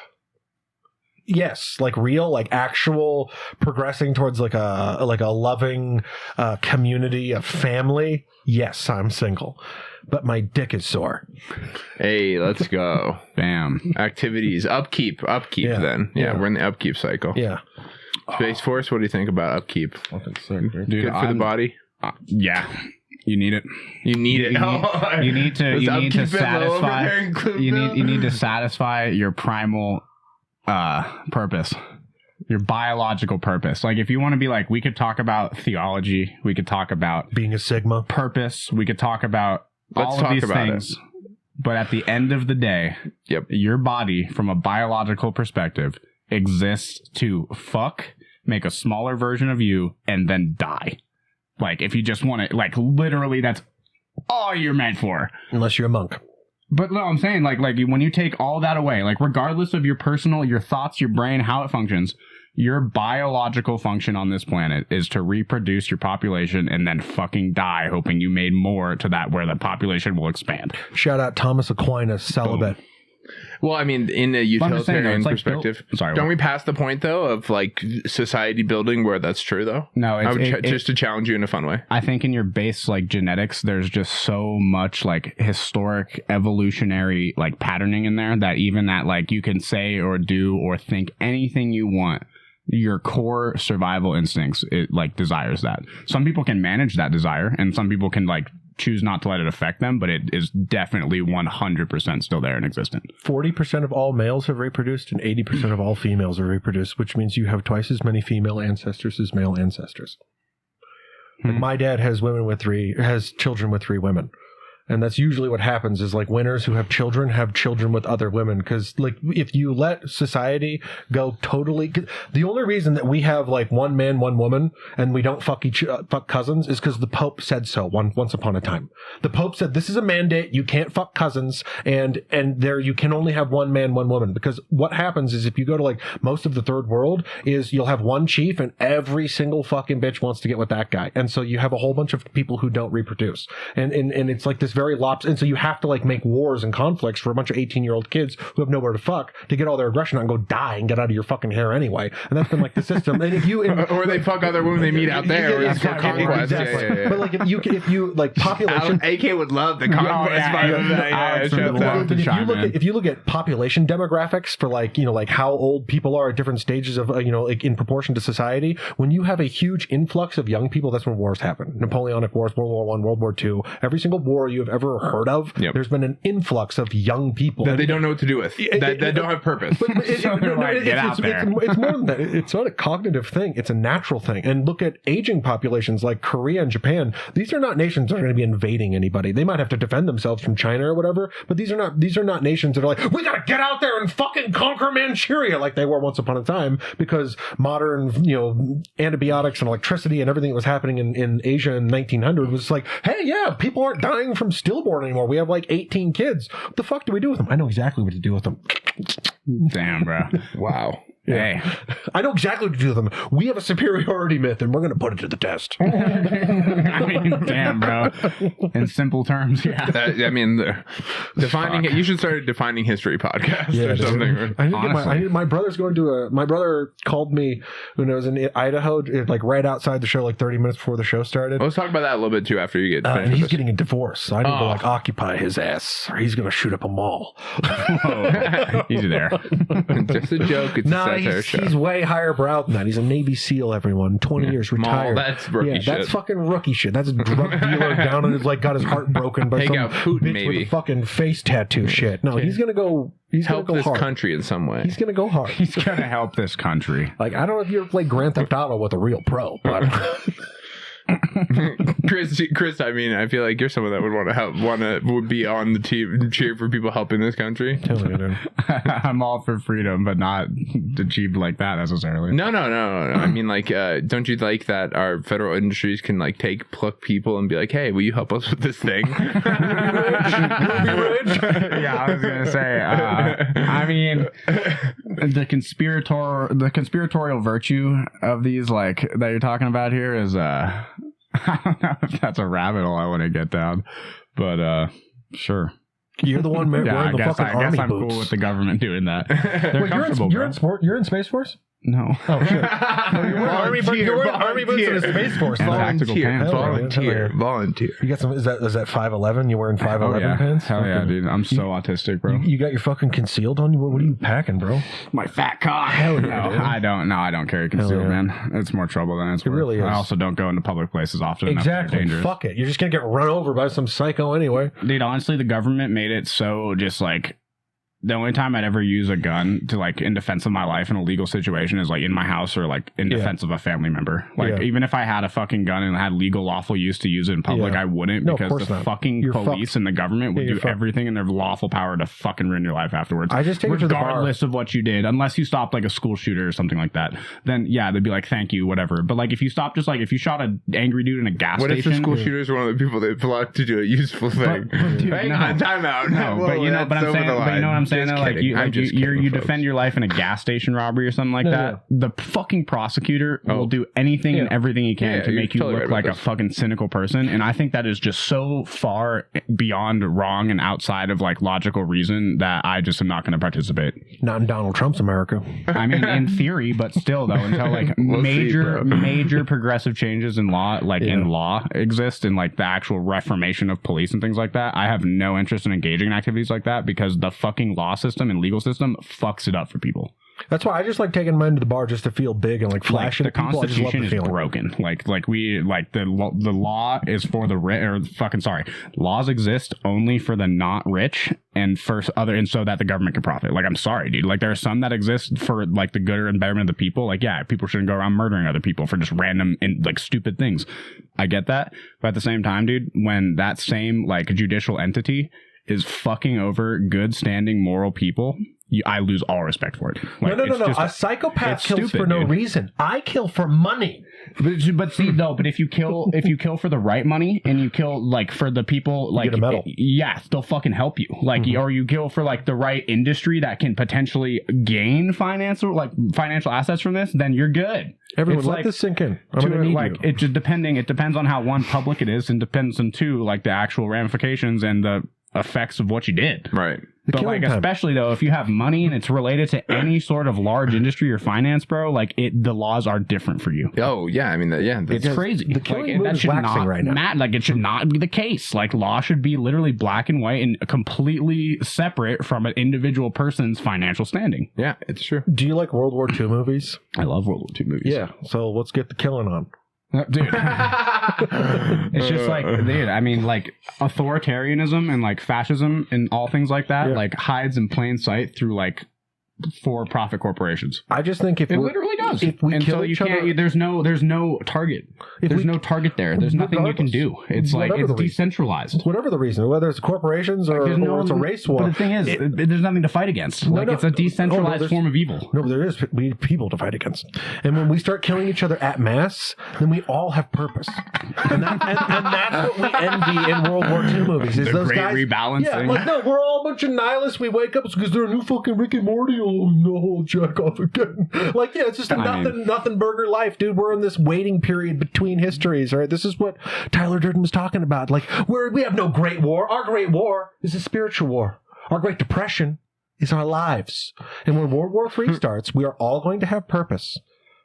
Yes, like real, like actual progressing towards like a loving community, a family. Yes, I'm single, but my dick is sore. Hey, let's go. Bam. Activities, upkeep. Then we're in the upkeep cycle. Yeah. Space Force. What do you think about upkeep? Dude, good for the body. Yeah. You need it. You need it. You need to satisfy. You need to satisfy your primal purpose, your biological purpose. Like if you want to be like, we could talk about theology, we could talk about being a sigma, purpose, we could talk about all of these things, but at the end of the day, your body from a biological perspective exists to fuck, make a smaller version of you, and then die. Like if you just want to, like literally that's all you're meant for, unless you're a monk. But no, I'm saying like when you take all that away, like regardless of your thoughts, your brain, how it functions, your biological function on this planet is to reproduce your population and then fucking die, hoping you made more to that where the population will expand. Shout out Thomas Aquinas, celibate. Boom. Well, I mean, in a utilitarian perspective, don't we pass the point though of like society building where that's true though? No, just to challenge you in a fun way. I think in your base like genetics, there's just so much like historic evolutionary like patterning in there that even that like you can say or do or think anything you want. Your core survival instincts, it like desires that. Some people can manage that desire, and some people can like choose not to let it affect them, but it is definitely 100% still there and existent. 40% of all males have reproduced and 80% of all females have reproduced, which means you have twice as many female ancestors as male ancestors. Like my dad has children with 3 women. And that's usually what happens is like winners who have children with other women. Because like if you let society go totally, the only reason that we have like one man, one woman, and we don't fuck cousins is because the Pope said so once upon a time. The Pope said this is a mandate. You can't fuck cousins, and there you can only have one man, one woman. Because what happens is if you go to like most of the third world is you'll have one chief and every single fucking bitch wants to get with that guy, and so you have a whole bunch of people who don't reproduce, and it's like this very and so you have to like make wars and conflicts for a bunch of 18-year-old kids who have nowhere to fuck to get all their aggression out and go die and get out of your fucking hair anyway. And that's been like the system. And if you or they fuck other women they meet out there for conquest. Exactly. But like if you like population, AK would love the conquest. If you look at population demographics for like like how old people are at different stages of like in proportion to society, when you have a huge influx of young people, that's when wars happen. Napoleonic Wars, World War I, World War II. Every single war you have have ever heard of. Yep. There's been an influx of young people that they don't know what to do with, that don't have purpose. It's more than that. It's not a cognitive thing. It's a natural thing. And look at aging populations like Korea and Japan. These are not nations that are going to be invading anybody. They might have to defend themselves from China or whatever, but these are not nations that are like, we got to get out there and fucking conquer Manchuria like they were once upon a time, because modern, antibiotics and electricity and everything that was happening in Asia in 1900 was like, hey, yeah, people aren't dying from stillborn anymore. We have like 18 kids. What the fuck do we do with them? I know exactly what to do with them. Damn, bro. Wow. Yeah. Hey, I know exactly what to do with them. We have a superiority myth, and we're going to put it to the test. I mean, damn, bro. In simple terms, yeah. Defining it. You should start a defining history podcast or something. My brother's going to my brother called me when I was in Idaho, like right outside the show, like 30 minutes before the show started. Let's talk about that a little bit too after you get finished. And he's getting a divorce, so I need to like occupy his ass, or he's going to shoot up a mall. Whoa. Easy there. Just a joke. It's a satire show. He's way higher brow than that. He's a Navy SEAL, everyone. 20 years retired. That's rookie shit. That's fucking rookie shit. That's a drug dealer down and like got his heart broken by Take some out Putin, bitch maybe. with a fucking face tattoo shit. No, he's gonna go. He's help gonna go this hard. country in some way. He's gonna go hard. He's gonna help this country. Like, I don't know if you ever played Grand Theft Auto with a real pro, but Chris, I mean, I feel like you're someone that would want to help, would be on the team, cheer for people helping this country. tell me, dude. I'm all for freedom, but not achieved like that necessarily. No. I mean, like, don't you like that our federal industries can like pluck people and be like, hey, will you help us with this thing? Yeah, I was gonna say. I mean, the conspiratorial virtue of these, like that you're talking about here, is I don't know if that's a rabbit hole I want to get down, but sure. You're the one wearing the fucking army I guess I'm boots. cool with the government doing that. They're Wait, comfortable, you're in Space Force? No. Oh shit! You're wearing army boots in the Space Force. And tactical pants. Volunteer. You got some? Is that 5'11"? You wearing 5'11" pants? Hell yeah, dude! I'm so autistic, bro. You got your fucking concealed on you? What are you packing, bro? My fat cock. Hell yeah, dude. I don't carry concealed, man. It's more trouble than it's worth. Really is. I also don't go into public places often. Exactly. Dangerous. Fuck it. You're just gonna get run over by some psycho anyway. Dude, honestly, the government made it so just like the only time I'd ever use a gun to like in defense of my life in a legal situation is like in my house or like in defense of a family member. Like even if I had a fucking gun and had legal lawful use to use it in public, I wouldn't, because the fucking police and the government would do everything in their lawful power to fucking ruin your life afterwards. I just take it to the bar. Regardless of what you did, unless you stopped like a school shooter or something like that, then yeah, they'd be like, thank you, whatever. But like if you stopped, just like if you shot an angry dude in a gas station. What if the school shooter is one of the people that flock to do a useful thing? Hang on, time out. No, but you know what I'm saying though, like you defend your life in a gas station robbery or something like that. The fucking prosecutor will do anything and everything he can to make you look like a fucking cynical person, and I think that is just so far beyond wrong and outside of like logical reason that I just am not going to participate. Not in Donald Trump's America. I mean, in theory, but still though, until like major progressive changes in law, in law exist, and like the actual reformation of police and things like that, I have no interest in engaging in activities like that, because the fucking law system and legal system fucks it up for people. That's why I just like taking mine to the bar just to feel big and like flashing. Like the Constitution is broken. The law is for the rich, or fucking sorry. Laws exist only for the not rich and so that the government can profit. Like, I'm sorry, dude. Like, there are some that exist for like the good and betterment of the people. Like, yeah, people shouldn't go around murdering other people for just random and like stupid things. I get that, but at the same time, dude, when that same like judicial entity is fucking over good standing moral people, I lose all respect for it. Like, no. A psychopath kills for no reason. I kill for money. But see, though, but if you kill for the right money and you kill like for the people, like, you get a medal. Yeah, they'll fucking help you. Like, or you kill for like the right industry that can potentially gain financial assets from this, then you're good. Everyone, let this sink in. It just it depends on how, one, public it is, and depends on two, like the actual ramifications and the effects of what you did. Right. But like, especially though, if you have money and it's related to any sort of large industry or finance, bro, like the laws are different for you. Oh yeah, I mean it's crazy. The killing mood is waxing right now. It should not be the case. Like, law should be literally black and white and completely separate from an individual person's financial standing. Yeah, it's true. Do you like World War II movies? I love World War II movies. Yeah. So let's get the killing on. Dude, it's just like, dude, I mean, like authoritarianism and like fascism and all things like that, like hides in plain sight through like for-profit corporations. I just think if it literally does. If we and kill so you each can't. other, There's no target. There's no target there. There's nothing you can do. It's like it's decentralized. Whatever the reason, whether it's corporations or it's a race war. But the thing is, there's nothing to fight against. It's a decentralized form of evil. No, there is. We need people to fight against. And when we start killing each other at mass, then we all have purpose. And that's what we envy in World War II movies. Is those great guys rebalancing. Yeah, like no, we're all a bunch of nihilists. We wake up because they're a new fucking Rick and Morty. Oh no, jack off again. Like yeah, it's just nothing burger life, dude. We're in this waiting period between histories. All right, this is what Tyler Durden was talking about. Like we have no great war. Our great war is a spiritual war. Our Great Depression is our lives. And when World War III starts, we are all going to have purpose.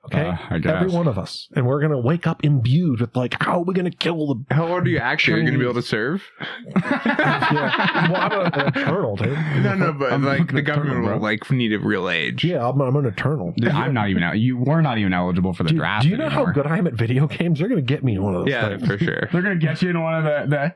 Okay, every one of us, and we're gonna wake up imbued with like, how are we gonna kill the? How old are you actually going to be able to serve? Yeah. Well, I'm an eternal, dude. No, but like the government will like need a real age. Yeah, I'm an eternal. Dude, I'm not even out. We're not even eligible for the draft. Do you know anymore. how good I am at video games? They're gonna get me in one of those. Yeah, things. for sure. They're gonna get you in one of the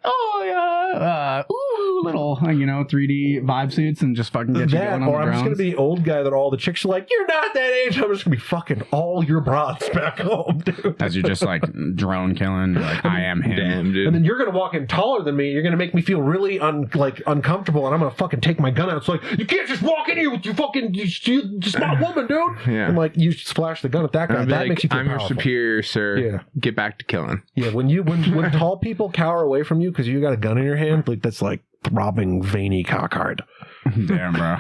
little 3D vibe suits and just fucking get you going on the or I'm just gonna drones. be the old guy that all the chicks are like, you're not that age. I'm just gonna be fucking all your broads back home, dude. As you're just like drone killing, you're like, I am him. Damn, dude. And then you're gonna walk in taller than me. You're gonna make me feel really uncomfortable, and I'm gonna fucking take my gun out. It's like, you can't just walk in here with your fucking smart woman, dude. Yeah. And like you just flash the gun at that guy. That makes you feel I'm powerful. your superior, sir. Yeah. Get back to killing. Yeah, when tall people cower away from you because you got a gun in your hand, like that's like throbbing, veiny cockard. Damn, bro.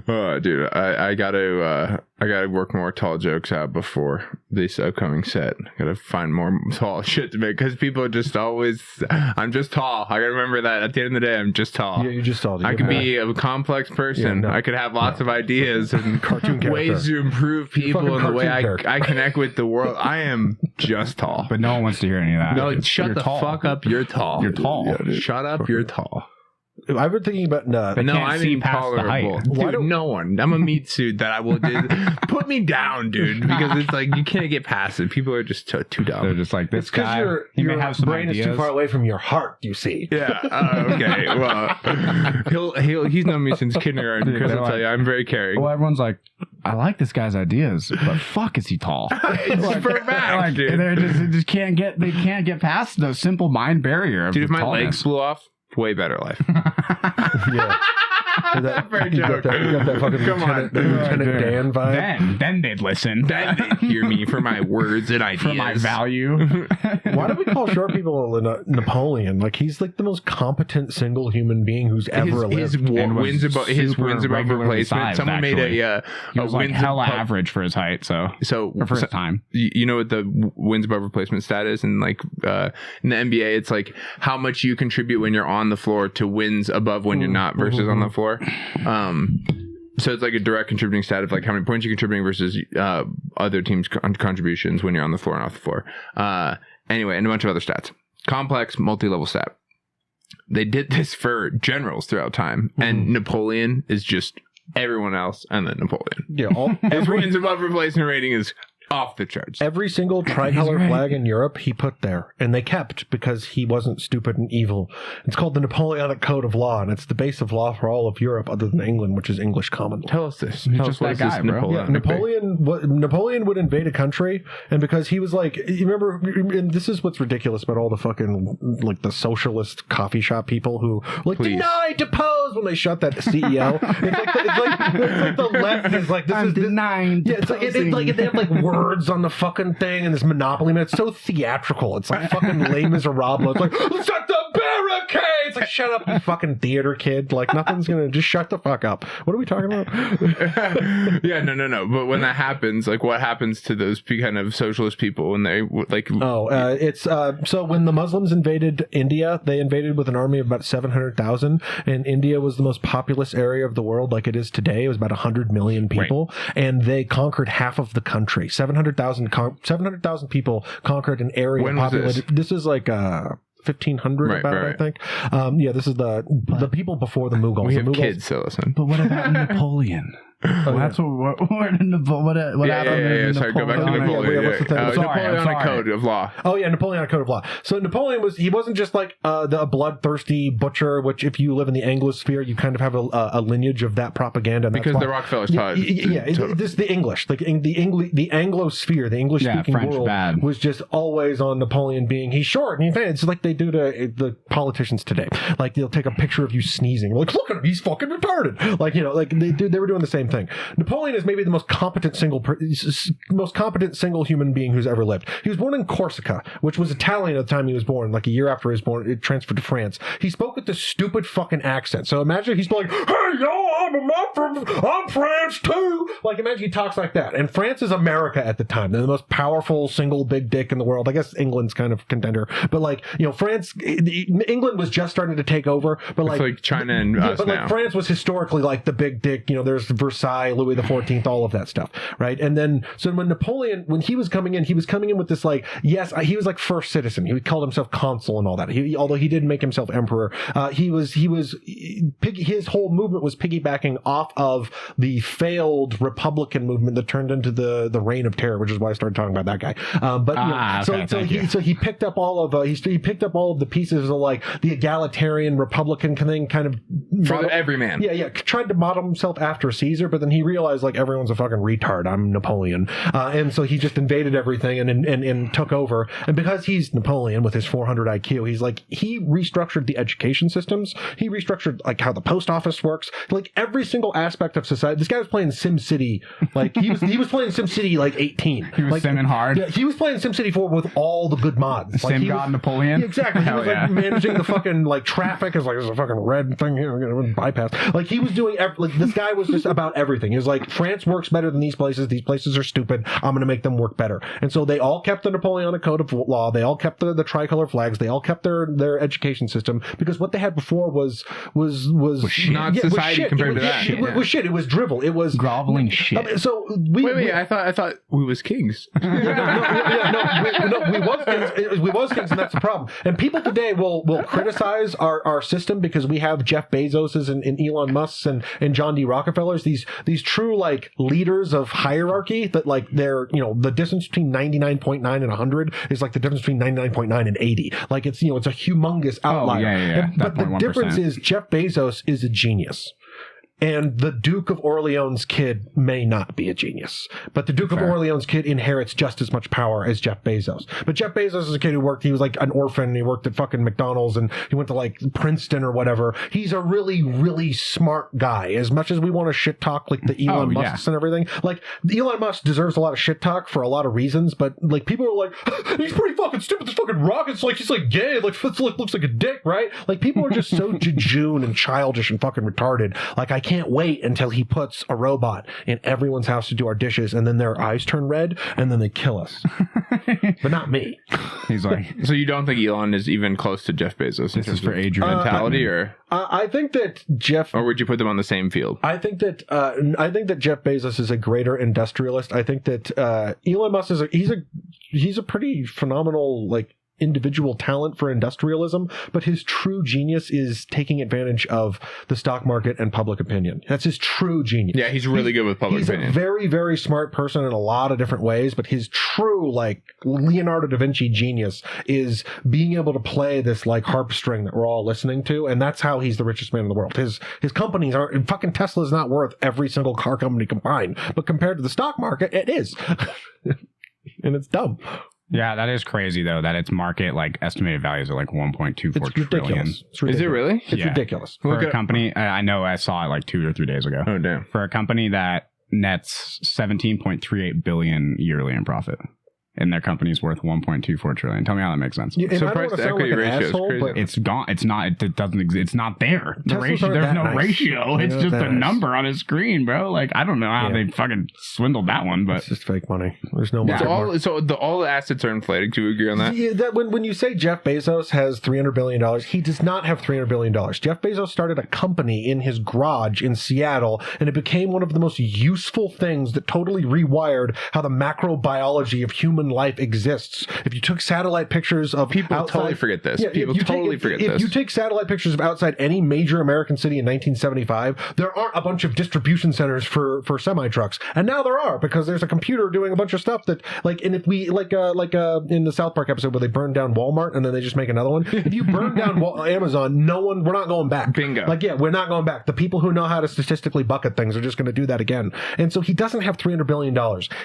Oh, dude, I gotta work more tall jokes out before this upcoming set. Gotta find more tall shit to make because people are just always. I'm just tall. I gotta remember that at the end of the day, I'm just tall. Yeah, you just tall. I could be a complex person. Yeah, no. I could have lots of ideas and Cartoon ways to improve people and the way I connect with the world. I am just tall. But no one wants to hear any of that. No, shut You're the tall. fuck up. You're tall. You're tall. Yeah, shut up. You're tall. I've been thinking about No, can't I see mean past the height. tolerable. Why Dude, don't- no one. I'm a meat suit that I will do. Put me down, dude, because it's like you can't get past it. People are just too They're dumb. just like, this it's because guy, your he may have some brain ideas. is too far away from your heart. You see. Yeah. Okay. Well, he's known me since kindergarten. Dude, Because they're I'll tell like- you, I'm very caring. Well, everyone's like, I like this guy's ideas, but fuck, is he tall? It's for back, dude. They just can't get past the simple mind barrier of Dude, if the my tallness. legs blew off, way better life. Yeah. You got that fucking Come on. Lieutenant Dan vibe. Then they'd listen. Then they'd hear me for my words and ideas. For my value. Why do we call short people Napoleon? Like he's like the most competent single human being who's ever lived. His wins above regularly replacement. sized, Someone actually. made a He was like wins hella above- average for his height, or for his time. You know what the wins above replacement stat is, and like in the NBA, it's like how much you contribute when you're on the floor to wins above when you're not versus on the floor. So it's like a direct contributing stat of like how many points you're contributing versus other teams' contributions when you're on the floor and off the floor. Anyway, and a bunch of other stats. Complex, multi-level stat. They did this for generals throughout time, and Napoleon is just everyone else, and then Napoleon. Yeah, His wins above replacement rating is off the charts. every single tricolor flag in Europe he put there, and they kept because he wasn't stupid and evil. It's called the Napoleonic Code of Law, and it's the base of law for all of Europe, other than England, which is English common law. Tell us this. He's Tell just us what that is this guy, bro. Yeah, Napoleonic Napoleon would invade a country, and because he was like, you remember, and this is what's ridiculous about all the fucking like the socialist coffee shop people who like deny, depose when they shut that CEO. it's like the left is like this I'm is denying. yeah, it's like they have like words on the fucking thing and this Monopoly man. It's so theatrical. It's like fucking Les Miserables. It's like set the barricade. It's like shut up, you fucking theater kid. Like nothing's gonna just shut the fuck up. What are we talking about? Yeah, no. But when that happens, like, what happens to those kind of socialist people when they like? It's so when the Muslims invaded India, they invaded with an army of about 700,000, and India was the most populous area of the world, like it is today. It was about 100 million people, and they conquered half of the country. 700,000 people conquered an area When was populated. This is like 1500 Right, about right. I think. Yeah, this is the people before the Mughals. We The have Mughals, kids, so listen. But what about Napoleon? Well, that's what happened. Yeah. Sorry, go back to Napoleon. what's the thing? Napoleonic Code of Law. Oh yeah, Napoleonic Code of Law. So Napoleon wasn't just like the bloodthirsty butcher, which if you live in the Anglosphere, you kind of have a lineage of that propaganda. And Because the Rockefellers taught. This the English, like the Anglosphere, the English speaking world was just always on Napoleon being he's short and he's fat. It's like they do to the politicians today. Like they'll take a picture of you sneezing, like look at him, he's fucking retarded. Like like they were doing the same thing. Napoleon is maybe the most competent single human being who's ever lived. He was born in Corsica, which was Italian at the time he was born. Like a year after he was born, it transferred to France. He spoke with this stupid fucking accent. So imagine he's like, "Hey yo, I'm France too." Like imagine he talks like that. And France is America at the time. They're the most powerful single big dick in the world. I guess England's kind of contender, but like France, England was just starting to take over. But it's like China and us but now. Like France was historically like the big dick. There's Versailles, Louis XIV, all of that stuff, right? And then so when Napoleon, when he was coming in with this like, yes, he was like first citizen. He called himself consul and all that. Although he didn't make himself emperor, his whole movement was piggybacking off of the failed Republican movement that turned into the Reign of Terror, which is why I started talking about that guy. So he picked up all of he picked up all of the pieces of like the egalitarian Republican thing, kind of for every man. Yeah. Tried to model himself after Caesar, but then he realized like everyone's a fucking retard. I'm Napoleon, and so he just invaded everything and took over. And because he's Napoleon with his 400 IQ, he restructured the education systems. He restructured like how the post office works, like every single aspect of society. This guy was playing SimCity, like he was playing SimCity like 18. He was like, simming hard. Yeah, he was playing SimCity 4 with all the good mods. Like, Sim God Napoleon. Yeah, exactly. He was like managing the fucking like traffic. Is like there's a fucking red thing here, bypass. Like he was doing like this guy was just about everything. He was like, France works better than these places. These places are stupid. I'm going to make them work better. And so they all kept the Napoleonic Code of Law. They all kept the tricolor flags. They all kept their education system, because what they had before was shit. Not society compared to that. It was shit. It was drivel. It was groveling shit. So wait. I thought we was kings. We was kings, and that's the problem. And people today will criticize our system because we have Jeff Bezos's and Elon Musk's and John D. Rockefellers, these true like leaders of hierarchy that like they're the distance between 99.9 and 100 is like the difference between 99.9 and 80. Like it's it's a humongous outlier. Yeah. But the difference is Jeff Bezos is a genius. And the Duke of Orleans kid may not be a genius, but the Duke of Orleans kid inherits just as much power as Jeff Bezos. But Jeff Bezos is a kid who he was like an orphan. He worked at fucking McDonald's and he went to like Princeton or whatever. He's a really, really smart guy. As much as we want to shit talk like the Elon Musks and everything, like Elon Musk deserves a lot of shit talk for a lot of reasons, but like people are like, he's pretty fucking stupid. This fucking rocket's like, he's like gay. Like, looks like a dick, right? Like people are just so jejune and childish and fucking retarded. Like I can't wait until he puts a robot in everyone's house to do our dishes, and then their eyes turn red, and then they kill us. But not me. He's like, so you don't think Elon is even close to Jeff Bezos? This is for Adrian. Mentality, or I think that Jeff, or would you put them on the same field? I think that Jeff Bezos is a greater industrialist. I think that Elon Musk is he's a pretty phenomenal like individual talent for industrialism, but his true genius is taking advantage of the stock market and public opinion. That's his true genius. Yeah, he's really good with public opinion. He's a very, very smart person in a lot of different ways, but his true, like, Leonardo da Vinci genius is being able to play this, like, harp string that we're all listening to, and that's how he's the richest man in the world. His companies aren't, fucking Tesla's not worth every single car company combined, but compared to the stock market, it is. And it's dumb. Yeah, that is crazy though. That its market like estimated values are like 1.24 trillion. It's ridiculous. Is it really? It's ridiculous. For a company, I know I saw it like 2 or 3 days ago. Oh damn! For a company that nets 17.38 billion yearly in profit, and their company's worth 1.24 trillion. Tell me how that makes sense. Yeah, so price to equity ratio is crazy. But it's gone. It's not. It doesn't exist. It's not there. The Teslas ratio. There's no ratio. It's just a number on a screen, bro. Like I don't know how they fucking swindled that one, but it's just fake money. There's no money. All the assets are inflated. Do you agree on that? Yeah, that when you say Jeff Bezos has $300 billion, he does not have $300 billion. Jeff Bezos started a company in his garage in Seattle, and it became one of the most useful things that totally rewired how the macrobiology of human human life exists. If you took satellite pictures of People outside, totally forget this. People totally forget this. If you take satellite pictures of outside any major American city in 1975, there aren't a bunch of distribution centers for semi-trucks. And now there are, because there's a computer doing a bunch of stuff that, like, and if we, like in the South Park episode where they burned down Walmart and then they just make another one. If you burn down Amazon, we're not going back. Bingo. Like, yeah, we're not going back. The people who know how to statistically bucket things are just going to do that again. And so he doesn't have $300 billion.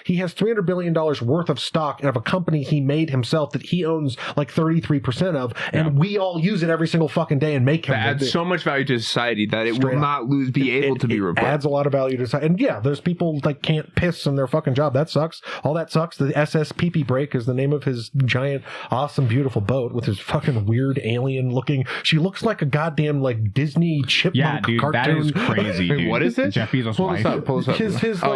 He has $300 billion worth of stock of a company he made himself that he owns like 33% of, and we all use it every single fucking day and make him. That adds so much value to society that it will not be able to be replaced. Adds a lot of value to society. And yeah, there's people like can't piss in their fucking job. That sucks. All that sucks. The SS Pee-Pee Break is the name of his giant, awesome, beautiful boat with his fucking weird alien looking. She looks like a goddamn like Disney chipmunk cartoon. That is crazy. Wait, dude. what is it? Jeff Bezos' wife. Pull this up.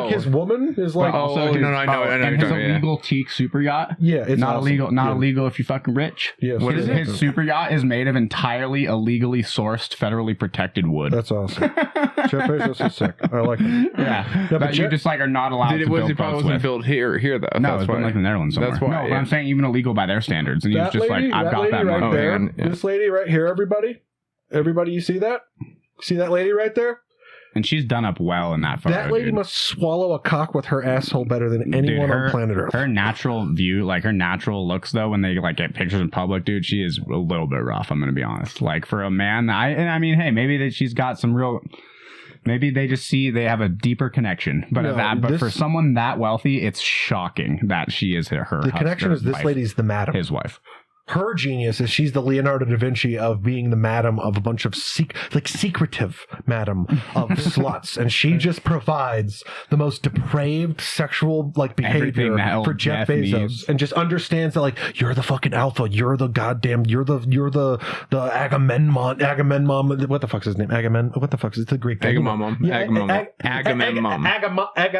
His woman is like and his illegal teak super yacht. Yeah, it's not awesome. illegal. Not illegal if you're fucking rich. Yes. What is it? His super yacht is made of entirely illegally sourced, federally protected wood. That's awesome. Jeff Bezos is sick. I like it. Yeah, but that you just like are not allowed to build it probably wasn't built here though. No, it's been like the Netherlands somewhere. That's why. No, but I'm saying even illegal by their standards, and he was just like, I've got that right money. there. Yeah. This lady right here, everybody, you see that? See that lady right there? And she's done up well in that photo. That lady must swallow a cock with her asshole better than anyone on planet Earth. Her natural view, like her natural looks, though, when they like get pictures in public, dude, she is a little bit rough. I'm gonna be honest. Like for a man, I mean, hey, maybe that she's got some real. Maybe they just see they have a deeper connection, but for someone that wealthy, it's shocking that she is her. The connection is this lady's the madam, his wife. Her genius is she's the Leonardo da Vinci of being the madam of a bunch of secretive madam of sluts, and she just provides the most depraved sexual like behavior for Jeff Bezos, needs. And just understands that like you're the fucking alpha, you're the goddamn, you're the Agamemnon. What the fuck's his name? What the fuck is it? The Greek Agamemnon. Agamemnon.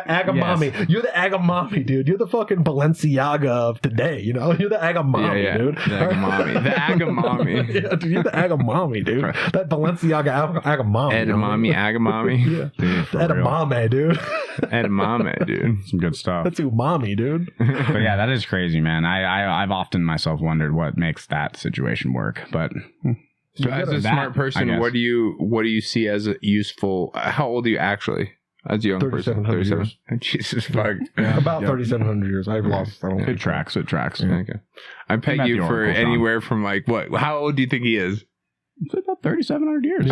Agamami. You're the Agamami, dude. You're the fucking Balenciaga of today. You know, you're the Agamami, dude. The Agamami. Yeah, dude, you're the Agamami, dude. That Balenciaga Agamami. Agamami. Yeah. Dude, edamame, dude. Edamame, dude. Some good stuff. That's umami, dude. But yeah, that is crazy, man. I've often myself wondered what makes that situation work. But so as a smart person, what do you see as a useful? How old are you actually? As a young person, 37. Jesus fuck. Yeah, about 3,700 years. I've lost. It tracks. It tracks. Yeah, okay. I peg you for anywhere from like what? How old do you think he is? It's about 3,700 years.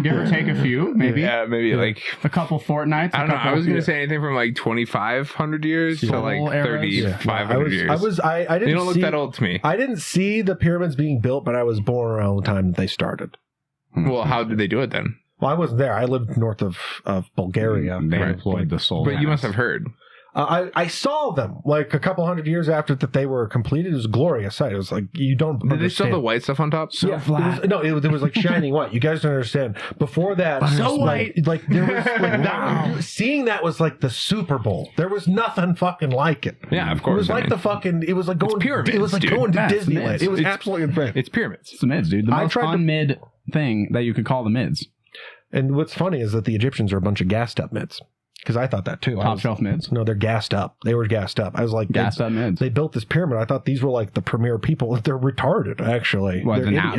Give or take a few, maybe. Yeah, maybe like a couple fortnights. I don't know. I was gonna say anything from like 2,500 years to like 3,500 years. I didn't. You don't look that old to me. I didn't see the pyramids being built, but I was born around the time that they started. Well, how did they do it then? Well, I wasn't there. I lived north of Bulgaria. They employed the soul. But you must have heard. I saw them like a couple hundred years after that they were completed. It was a glorious sight. It was like you don't. Did they still have the white stuff on top? So flat. It was like shining white. You guys don't understand. Before that, so white. Like there was like that. Seeing that was like the Super Bowl. There was nothing fucking like it. Yeah, of course. It was like the fucking. It was like going. Pyramids, it was like dude. going to That's Disneyland. mids. It was absolutely insane. It's pyramids. It's the mids, dude. The most fun mid thing that you could call the mids. And what's funny is that the Egyptians are a bunch of gassed up mids. Because I thought that too. Top shelf mids? No, they're gassed up. They were gassed up. I was like, gassed up mids. They built this pyramid. I thought these were like the premier people. They're retarded, actually. What, the now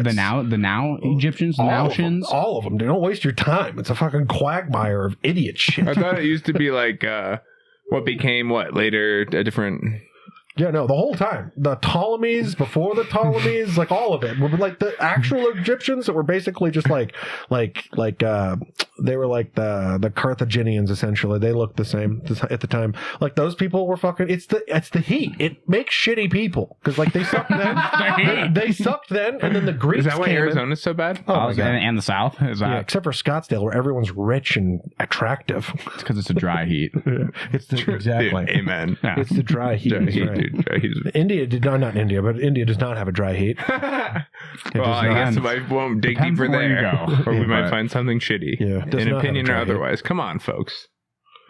Egyptians, the Naotians? All of them. Don't waste your time. It's a fucking quagmire of idiot shit. I thought it used to be like what became later a different. Yeah, no, the whole time. The Ptolemies, before the Ptolemies, like all of it. Were like the actual Egyptians that were basically just like they were like the Carthaginians essentially. They looked the same at the time. Like those people were fucking. It's the heat. It makes shitty people because like they sucked then. they sucked then, and then the Greeks. Is that why Arizona's so bad? Oh my God. And the South is that? Yeah, except for Scottsdale, where everyone's rich and attractive. It's because it's a dry heat. It's exactly. Dude, amen. Yeah. It's the dry heat. Dry heat, dude. India did not India, but India does not have a dry heat. Well, I guess I won't dig deeper there, or we might find something shitty. Yeah, in opinion or otherwise. Come on, folks.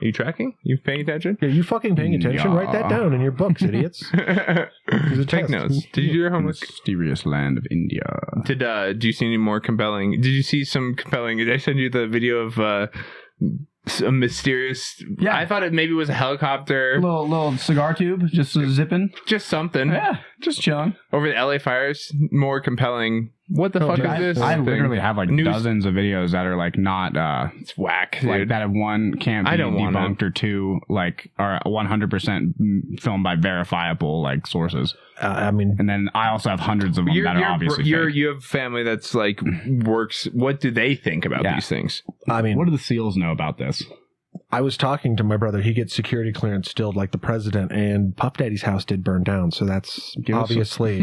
Are you tracking? You paying attention? Yeah, you fucking paying attention? Write that down in your books, idiots. Take notes. Did you do your homework? Mysterious land of India. Did you see any more compelling? Did you see some compelling? Did I send you the video of a mysterious. Yeah. I thought it maybe was a helicopter. Little cigar tube, just zipping. Just something. Yeah, just chilling. Over the LA fires, more compelling. What the fuck is this? I thing? literally have like dozens of videos that are like not it's whack, like dude. that one can't be debunked or two like are 100% filmed by verifiable like sources. I mean, and then I also have hundreds of them that are obviously fake. You have family that's like works. What do they think about these things? I mean, what do the SEALs know about this? I was talking to my brother. He gets security clearance still, like the president, and Puff Daddy's house did burn down. So that's obviously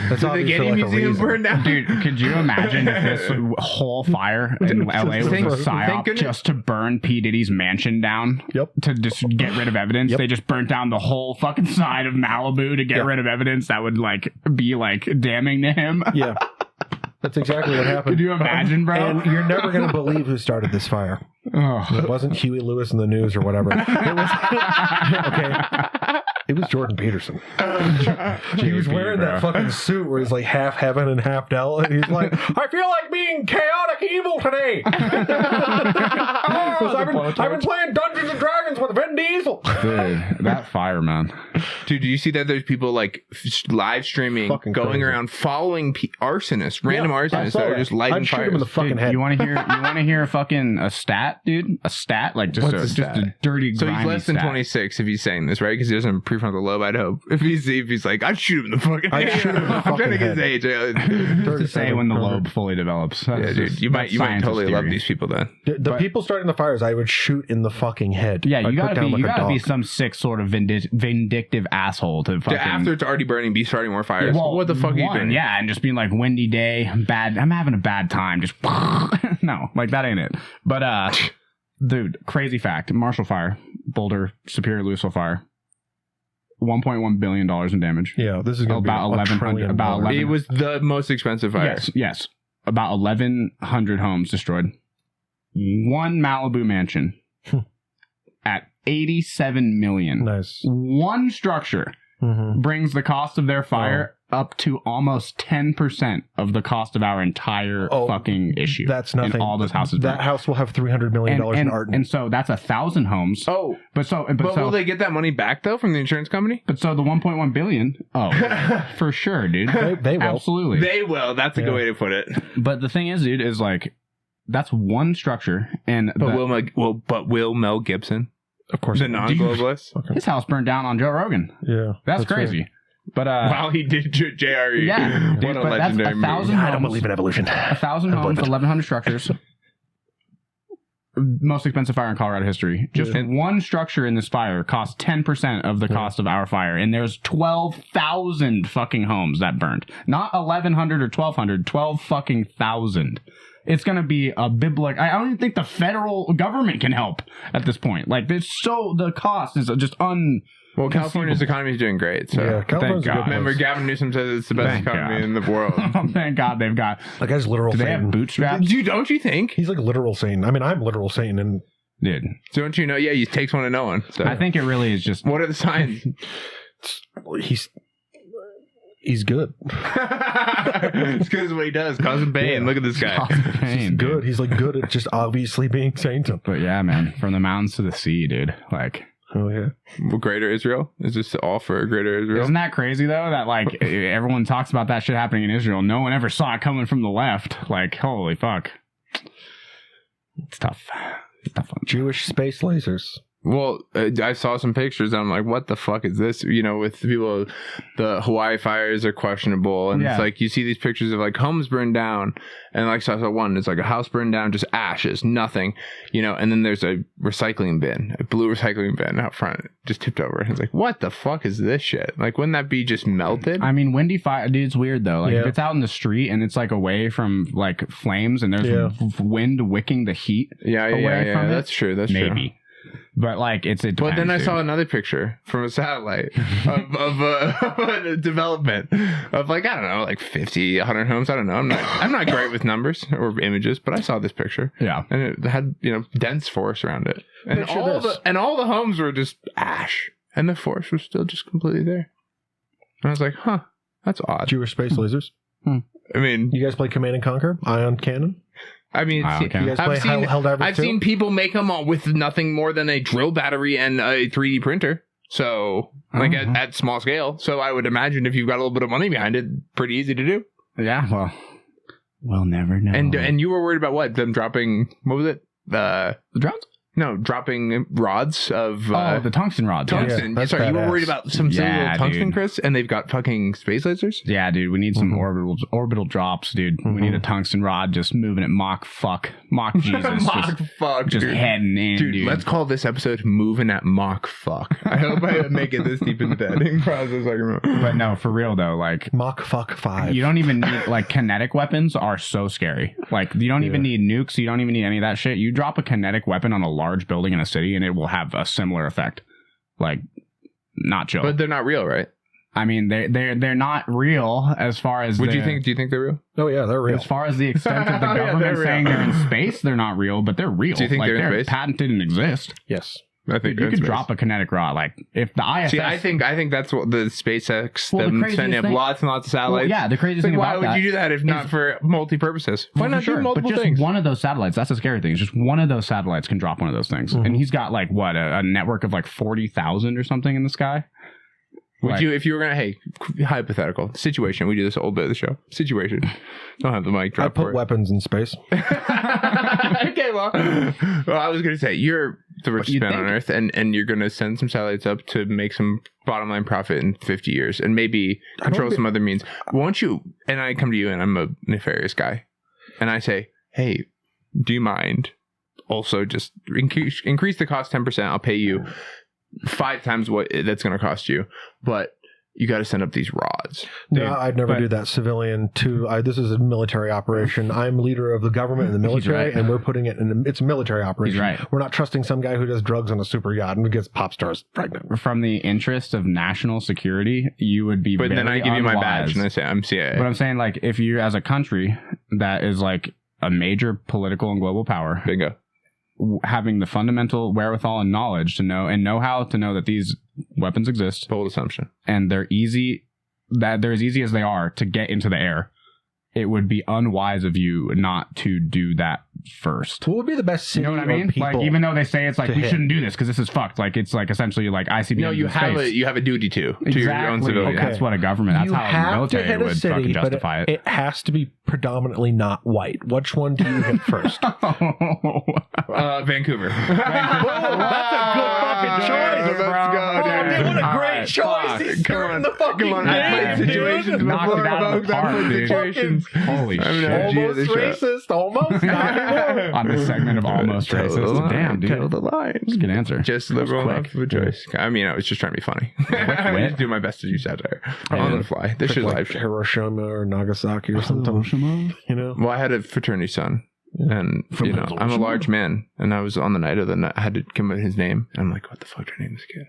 that's the Getty Museum burned down. Dude, could you imagine if this whole fire in LA was a psyop just to burn P. Diddy's mansion down? Yep. To just get rid of evidence. Yep. They just burnt down the whole fucking side of Malibu to get rid of evidence that would like be like damning to him. Yeah. That's exactly what happened. Could you imagine, bro? And you're never going to believe who started this fire. Oh. It wasn't Huey Lewis in the news or whatever. It was okay. It was Jordan Peterson. He was wearing that fucking suit where he's like half heaven and half devil, and he's like, "I feel like being chaotic evil today." I've been playing Dungeons and Dragons with Vin Diesel. Dude, that fire, man. Dude, do you see that there's people like live streaming, fucking going crazy. around following arsonists, random arsonists that are just lighting I'd shoot fires. him in the fucking Dude, head. you want to hear a fucking a stat, dude? A stat, like just a dirty. So he's grimy less than stat. 26 if he's saying this, right? Because he doesn't have a prefrontal lobe. I'd hope if he's like, I'd shoot him in the fucking head. I'd shoot him in the I'm trying to fucking get his age. To say when the lobe fully develops. Yeah, dude, you might totally love these people then. The people starting the fires, I would shoot in the fucking head. Yeah, I'd you put gotta down be like you a gotta be dog. some sick sort of vindictive asshole to fucking. After it's already burning, be starting more fires. Well, what the fuck are you doing? Yeah, and just being like windy day, bad. I'm having a bad time. Just no, like that ain't it. But dude, crazy fact: Marshall Fire, Boulder, Superior Louisville Fire, $1.1 billion in damage. Yeah, this is going to be about 1,100. About 11. It was the most expensive fire. Yes. About 1,100 homes destroyed. One Malibu mansion at $87 million. Nice. One structure brings the cost of their fire up to almost 10% of the cost of our entire fucking issue. That's nothing. And all those houses. That house will have $300 million in art. And so that's 1,000 homes. Oh, but will they get that money back though from the insurance company? But so the 1.1 billion. Oh, for sure, dude. They will. Absolutely. They will. That's a good way to put it. But the thing is, dude, is like that's one structure, and will Mel Gibson, of course, the non-globalist, his house burned down on Joe Rogan. Yeah, that's crazy. Right. But wow, he did JRE. Yeah, dude, what a but legendary that's 1,000 homes. I don't believe in evolution. 1,000 homes, 1,100 structures. Most expensive fire in Colorado history. Just one structure in this fire cost 10% of the cost of our fire, and there's 12,000 fucking homes that burned. Not 1,100 or 1,200, 12 fucking thousand. It's going to be a biblical. I don't even think the federal government can help at this point. Like, the cost is just Well, California's economy is doing great. So yeah, thank God. Remember, Gavin Newsom says it's the best economy in the world. Thank God they've got. That guy's literal. Do they have bootstraps? Dude, don't you think? He's like literal Satan. I mean, I'm literal Satan, and dude, don't you know? Yeah, he takes one to know one. So. I think it really is just. What are the signs? He's good. It's because of what he does, causing pain. Yeah. Look at this guy. He's good. He's like good at just obviously being Satan. But yeah, man, from the mountains to the sea, dude. Like. Oh yeah. Well, Greater Israel? Is this all for Greater Israel? Isn't that crazy though? That like everyone talks about that shit happening in Israel. No one ever saw it coming from the left. Like, holy fuck. It's tough. It's tough one. Jewish space lasers. Well, I saw some pictures and I'm like, what the fuck is this? You know, with people, the Hawaii fires are questionable. And it's like, you see these pictures of like homes burned down. And like, so I saw one, it's like a house burned down, just ashes, nothing, you know, and then there's a recycling bin, a blue recycling bin out front, just tipped over. And it's like, what the fuck is this shit? Like, wouldn't that be just melted? I mean, windy fire, dude, it's weird though. Like, if it's out in the street and it's like away from like flames and there's wind wicking the heat away from it, that's true. That's true. Maybe. But like it depends, but then I saw another picture from a satellite of a development of like, I don't know, like 50, 100 homes. I don't know. I'm not great with numbers or images, but I saw this picture. Yeah, and it had, you know, dense forest around it, and all the homes were just ash, and the forest was still just completely there. And I was like, huh, that's odd. Jewish space lasers. I mean, you guys play Command and Conquer? Ion Cannon? I mean, Wow, okay. You guys play Helldivers I've too? seen people make them with nothing more than a drill battery and a 3D printer. So, like at small scale. So I would imagine if you've got a little bit of money behind it, pretty easy to do. Yeah, well, we'll never know. And you were worried about what? Them dropping, what was it? the drones? No, dropping rods of... the tungsten rods. Tungsten. that's Sorry, you were badass. worried about some silly little tungsten, dude. Chris? And they've got fucking space lasers? Yeah, dude, we need some orbital drops, dude. We need a tungsten rod just moving at Mach Jesus. Mach fuck, just dude. heading in, dude. Let's call this episode Moving at Mach fuck. I hope I make it this deep into the editing process. I can remember. But no, for real though, like Mach fuck 5. you don't even need like kinetic weapons are so scary. Like you don't even need nukes. You don't even need any of that shit. You drop a kinetic weapon on a large building in a city, and it will have a similar effect. Like, not chill. But they're not real, right? I mean, they're not real as far as. Do you think they're real? Oh yeah, they're real. As far as the extent of the Yeah, government they're real. saying they're in space, they're not real, but they're real. Do you think like, they're in space? patented and exist. Yes. I think Dude, you could drop a kinetic rod. Like if the ISS. See, I think that's what the SpaceX, Well, the them craziest sending up thing- lots and lots of satellites. Well, yeah, the craziest It's like, thing why about would that you do that if not for multi-purposes? Why Well, not for do multiple but just things? one of those satellites. That's the scary thing. It's just one of those satellites can drop one of those things, and he's got like what a network of like 40,000 or something in the sky. Would Like- you, if you were gonna, hey, hypothetical situation? We do this old bit of the show. Situation. Don't have the mic I drop. put for it. weapons in space. Okay, well, I was gonna say you're the richest you man on think? earth, and you're gonna send some satellites up to make some bottom line profit in 50 years, and maybe control some other means. Won't you? And I come to you, and I'm a nefarious guy, and I say, hey, do you mind? Also, just increase the cost 10%. I'll pay you 5 times what that's going to cost you, but you got to send up these rods. No, Dude, I'd never but- do that. Civilian this is a military operation. I'm leader of the government and the military, right. and we're putting it in. It's a military operation. He's right. We're not trusting some guy who does drugs on a super yacht and gets pop stars pregnant. From the interest of national security, you would be. But then I give you my unwise. badge and I say I'm CIA. But I'm saying, like, if you as a country that is like a major political and global power, Bingo. having the fundamental wherewithal and knowledge to know and know-how to know that these weapons exist Bold assumption. and they're as easy as they are to get into the air, it would be unwise of you not to do that first. What would be the best city You know what I or mean? Like, people? even though they say it's like to we hit? shouldn't do this because this is fucked. Like it's like essentially like ICBMs. No, you in have space. a duty to your own Exactly. civilians. Okay. That's what a government. That's you how a have to military hit a would city, fucking but justify it. it has to be predominantly not white. Which one do you hit first? Vancouver. That's a good fucking choice, Let's bro. go, Oh, dude. dude, what a All great right, choice. fuck. He's skirting the fucking Come on, I've game, played dude. situations Knocked before, it out of folks. the I've park, played dude. situations. Holy I'm shit. gonna- Almost the show. racist, almost not anymore. On this segment of almost Toe the racist. line, Damn, dude. toe the line. That's a good answer. Just liberal quick. enough of a choice. I mean, I was just trying to be funny. I wit. just do my best to do satire on the fly. This is like live. Hiroshima or Nagasaki or something. You know? Well, I had a fraternity son, and you know, I'm a large man, and I was on the night of the night. I had to come up with his name. And I'm like, what the fuck do I name this kid?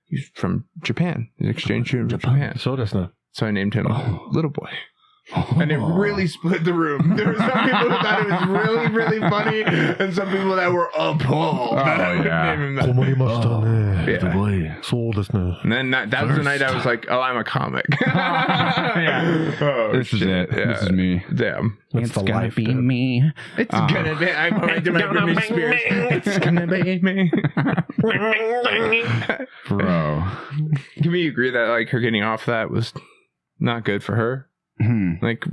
He's from Japan. He's an exchange student from Japan. So does not. So I named him Little Boy. And it really split the room. There were some people who thought it was really, really funny, and some people that were appalled that I would yeah. name him that. Yeah. So does not. And then that was the night I was like, oh, I'm a comic. Yeah. Oh, This is shit. it. Yeah. This is me. Damn. That's It's the gonna life, be dude. me. It's gonna be. I'm going to my Britney Spears. It's gonna be me. Bro. Can we agree that like her getting off that was not good for her? Like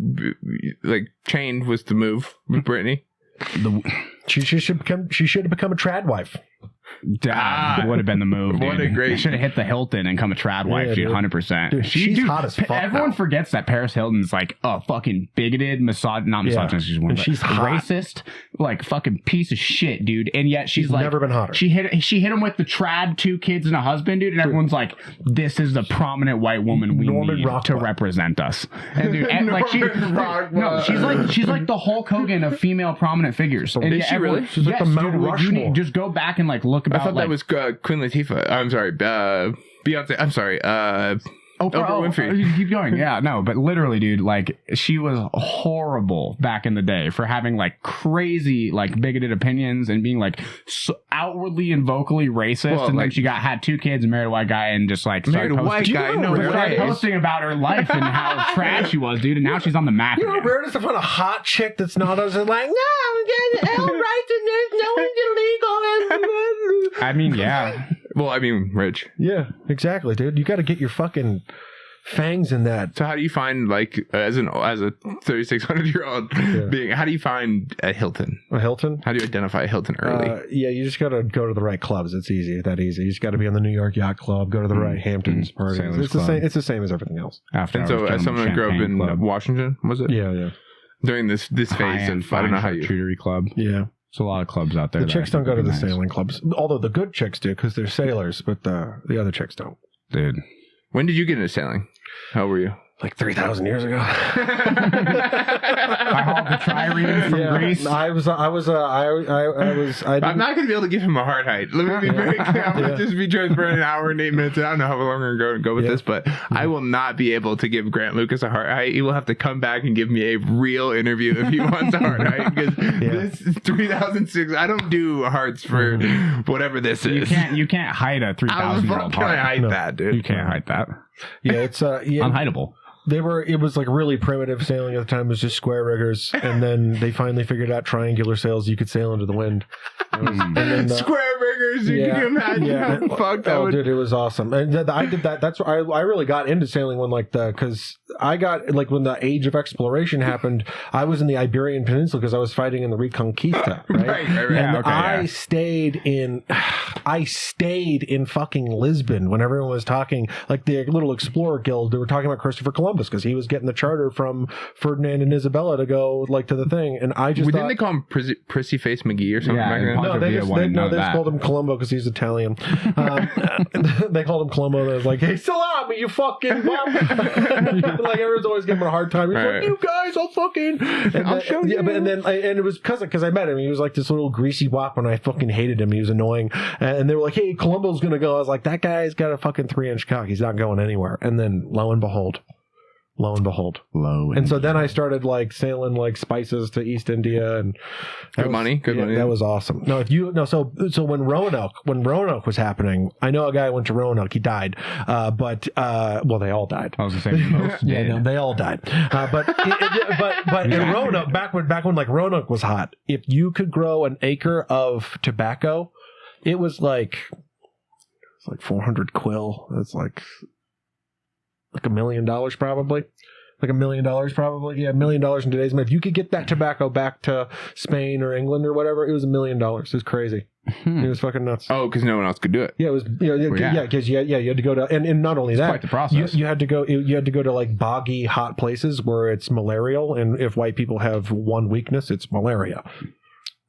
chained was the move with Britney. She should have become a trad wife. That would have been the move. What dude. a great- They should have hit the Hilton and come a trad wife, Yeah, dude. dude. 100%. Dude, she's hot as fuck Everyone now. forgets that Paris Hilton's like a fucking bigoted, not misogynist, she's one, And but she's hot. racist, like fucking piece of shit, dude. And yet she's like never been hotter. She hit him with the trad, 2 kids and a husband, dude. And everyone's like, "This is the prominent white woman we Norman need to Rockwell. represent us." And dude, and like Norman Rockwell. she's like the Hulk Hogan of female prominent figures. And Is yet she everyone- really? She's like the Mount dude, Rushmore. just go back and like look I about. thought like, that was Queen Latifah. I'm sorry, Beyonce. I'm sorry, Oprah Winfrey. You keep going. Yeah, no, but literally, dude, like she was horrible back in the day for having like crazy, like bigoted opinions and being like so outwardly and vocally racist. Well, and like, then she had 2 kids and married a white guy and just like started posting about her life and how trash she was, dude. And now she's on the map. You know, rare to find a hot chick that's not as like, no, I'm getting L rights and there's no one's illegal. I mean, yeah. Well, I mean, Rich. Yeah, exactly, dude. You got to get your fucking fangs in that. So how do you find, like, as a 3,600-year-old being, how do you find a Hilton? A Hilton? How do you identify a Hilton early? Yeah, you just got to go to the right clubs. It's easy. That easy. You just got to be on the New York Yacht Club, go to the right Hamptons parties. It's the same. It's the same as everything else. And so, as someone who grew up in Washington, was it? Yeah. During this phase of, I don't know how you... Charcuterie Club. Yeah. There's a lot of clubs out there. The chicks don't go to the sailing clubs. Although the good chicks do because they're sailors, but the other chicks don't. Dude. When did you get into sailing? How were you? Like 3,000 years ago. I hauled the trireme from Greece. I'm not going to be able to give him a hard height. Let me be very clear. I'm going to just be transparent. An hour and 8 minutes. I don't know how long we're going to go with this, but I will not be able to give Grant Lucas a hard height. He will have to come back and give me a real interview if he wants a hard height, because this is 3,006. I don't do hearts for whatever this is. You can't hide a 3,000-year-old heart. I hide that, dude? You can't hide that. Yeah, it's unhideable. It was like really primitive sailing at the time. It was just square riggers, and then they finally figured out triangular sails. You could sail into the wind. Square riggers. You can imagine how fucked that would. Dude, it was awesome. And I did that. That's why I really got into sailing because I got like when the age of exploration happened. I was in the Iberian Peninsula because I was fighting in the Reconquista, right? And I stayed in fucking Lisbon when everyone was talking, like the little explorer guild. They were talking about Christopher Columbus because he was getting the charter from Ferdinand and Isabella to go like to the thing, and I just didn't they call him Prissy Face McGee or something back then? No, they just called him Columbo because he's Italian. They called him Columbo. They was like, "Hey, salami, you fucking bum!" Like everyone's always giving him a hard time. He's like, "You guys, I'll fucking." I'll show you. And it was because I met him. He was like this little greasy wop, and I fucking hated him. He was annoying. And they were like, "Hey, Columbo's gonna go." I was like, "That guy's got a fucking 3-inch cock. He's not going anywhere." And then lo and behold. And so then I started like sailing like spices to East India, and good money. That was awesome. No, so when Roanoke was happening, I know a guy went to Roanoke. He died, but they all died. I was gonna say most did. No, they all died. But in Roanoke, back when like Roanoke was hot, if you could grow an acre of tobacco, it was like 400 quill. It's like $1 million probably. Like $1 million probably. Yeah, $1 million in today's money. If you could get that tobacco back to Spain or England or whatever, it was $1 million. It was crazy. It was fucking nuts. Oh, because no one else could do it. Yeah, it was. Because you had to go to, and not only that, quite the process. You had to go to like boggy, hot places where it's malarial, and if white people have one weakness, it's malaria.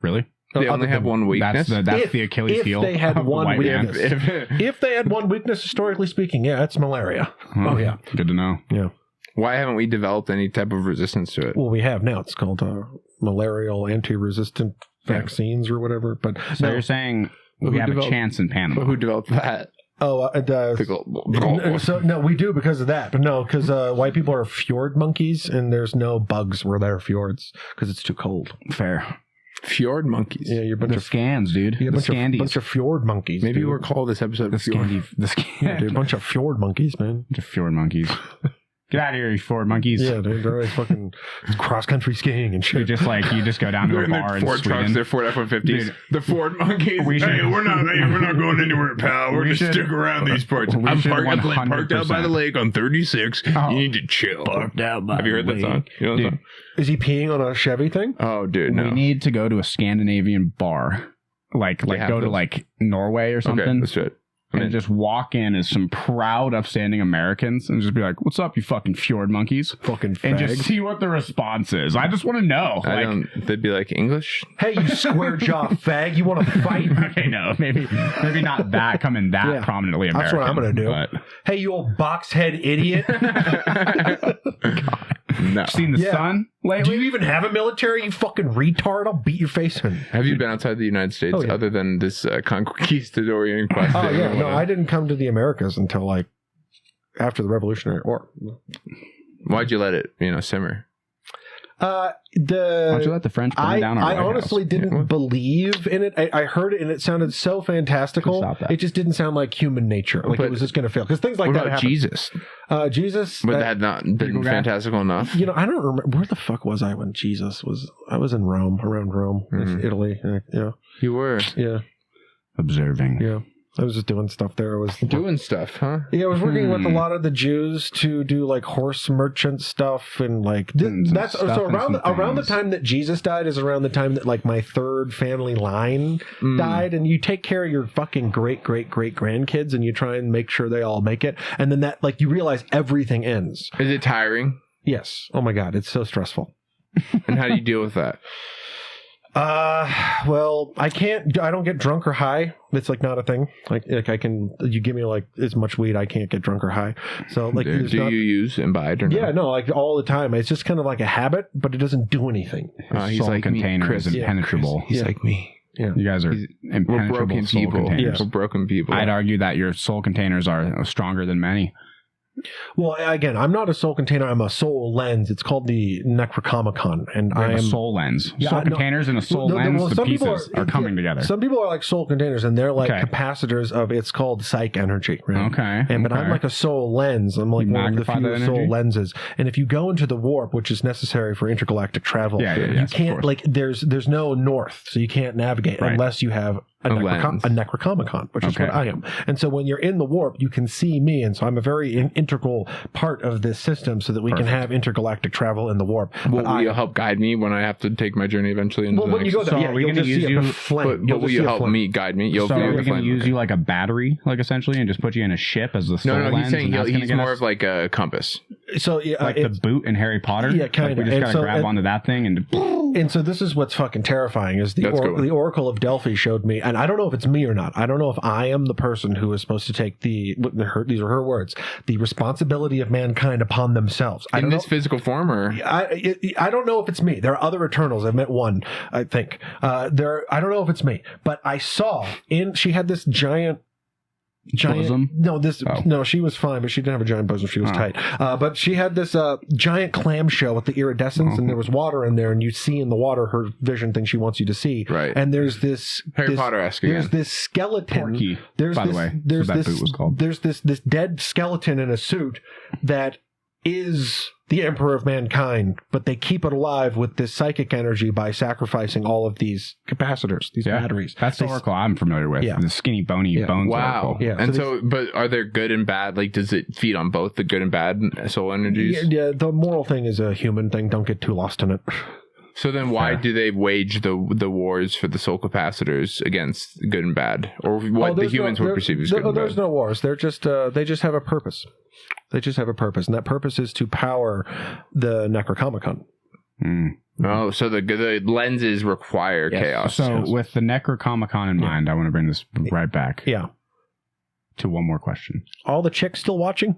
Really? They only have one weakness. That's the Achilles heel. If they had one weakness, if they had one weakness, historically speaking, yeah, it's malaria. Oh yeah, good to know. Yeah. Why haven't we developed any type of resistance to it? Well, we have now. It's called malarial anti-resistant vaccines or whatever. But so you're saying we have a chance in Panama? But who developed that? Oh, so no, we do because of that. But no, because white people are fjord monkeys, and there's no bugs where there are fjords because it's too cold. Fair. Fjord monkeys. Yeah, you're a bunch of scans, dude. Yeah, a bunch of fjord monkeys. Maybe we'll call this episode the Scandi. Dude, a bunch of fjord monkeys, man. Bunch of fjord monkeys. Get out of here, you fjord monkeys. Yeah, dude, they're like fucking cross-country skiing and shit. You just go down to a bar in Ford Sweden. Trucks, they're Ford F-150s. The Ford monkeys. We're not going anywhere, pal. We're going to stick around these parts. I'm parked out by the lake on 36. You need to chill. Parked out by Have you heard that song? You know that song? Is he peeing on a Chevy thing? Oh, dude, no. We need to go to a Scandinavian bar. Like go to like Norway or something. Okay, let's do it. And just walk in as some proud, upstanding Americans and just be like, "What's up, you fucking fjord monkeys?" Fucking fag. And just see what the response is. I just want to know. They'd be like, English? Hey, you square jaw fag, you want to fight? Okay, no, maybe not that coming that prominently American. That's what I'm going to do. But... Hey, you old box head idiot. No. Seen the sun lately? Do you even have a military, you fucking retard? I'll beat your face in. Have you been outside the United States other than this conquistadorian quest? Oh, yeah. No, I didn't come to the Americas until like after the Revolutionary War. Why'd you let it, simmer? Why don't you let the French burn down our I White honestly House? didn't believe in it. I heard it and it sounded so fantastical. Stop that. It just didn't sound like human nature. Like But it was just going to fail. Because things like What that about happen. Jesus? Jesus. But that had not been Legal guy? fantastical enough. I don't remember. Where the fuck was I when Jesus was? I was in Rome, around Rome, Italy. Yeah. You were Yeah. Observing. Yeah. I was just doing stuff there. I was doing stuff, huh? Yeah, I was working with a lot of the Jews to do like horse merchant stuff and like that's stuff so and around some around the things. time that Jesus died is around the time that like my third family line died, and you take care of your fucking great grandkids and you try and make sure they all make it, and then that like you realize everything ends. Is it tiring? Yes. Oh my God, it's so stressful. And how do you deal with that? Well, I don't get drunk or high. It's like not a thing. Like you give me like as much weed, I can't get drunk or high. So like, Do you use Imbibe or not? Yeah, no, like all the time. It's just kind of like a habit, but it doesn't do anything. He's Soul like me, container Chris. is Yeah, impenetrable. Chris. He's like me. Yeah. You guys are We're impenetrable broken soul people. containers. We're broken people. I'd argue that your soul containers are stronger than many. Well, again, I'm not a soul container. I'm a soul lens. It's called the necronomicon, and I I have am a soul lens. Yeah, soul I know. containers and a soul Well, lens, well, the some people pieces are coming together. Some people are like soul containers, and they're like Okay. capacitors of. It's called psych energy. Right? Okay. But I'm like a soul lens. I'm like You one of the magnify few that soul energy? lenses. And if you go into the warp, which is necessary for intergalactic travel, Yeah, you yes, of can't course. like there's no north, so you can't navigate Right. unless you have a lens. necronomicon, which is Okay. what I am. And so when you're in the warp, you can see me, and so I'm a very integral part of this system, so that we can have intergalactic travel in the warp. Will you help guide me when I have to take my journey eventually? Into Well, the when you next- go there, So yeah, are we you'll gonna just use see you- a flame. But will you help me guide me? You'll So be are the we going to flame. use you like a battery, like essentially, and just put you in a ship as the soul No, lens? he's saying and that's gonna he's get more us- of like a compass. So yeah, like the it's- boot in Harry Potter. Yeah, Like kinda. we just And gotta so- grab and- onto that thing and And so this is what's fucking terrifying is That's good one. the Oracle of Delphi showed me, and I don't know if it's me or not. I don't know if I am the person who is supposed to take these are her words, the responsibility of mankind upon themselves. I In don't this know. physical form, or I don't know if it's me. There are other Eternals. I've met one, I think. I don't know if it's me, but I saw she had this giant bosom. No, she was fine, but she didn't have a giant bosom. She was tight. But she had this giant clamshell with the iridescence, and there was water in there, and you see in the water her vision thing she wants you to see. Right. And there's this Harry Potter-esque There's again. this skeleton. Porky, There's by this, the way. There's That's what this. that boot was called. There's this dead skeleton in a suit that is the emperor of mankind, but they keep it alive with this psychic energy by sacrificing all of these capacitors, these batteries. That's the Oracle I'm familiar with. Yeah. The skinny, bony bones Wow. Oracle. Yeah, And so but are there good and bad? Like, does it feed on both the good and bad soul energies? Yeah, the moral thing is a human thing. Don't get too lost in it. So then why do they wage the wars for the soul capacitors against good and bad? Or what the humans would perceive as good and There's bad? no wars. They're just they just have a purpose. They just have a purpose, and that purpose is to power the necronomicon. Oh, so the lenses require chaos. So with the Necronomicon in mind, I want to bring this right back Yeah. to one more question. All the chicks still watching?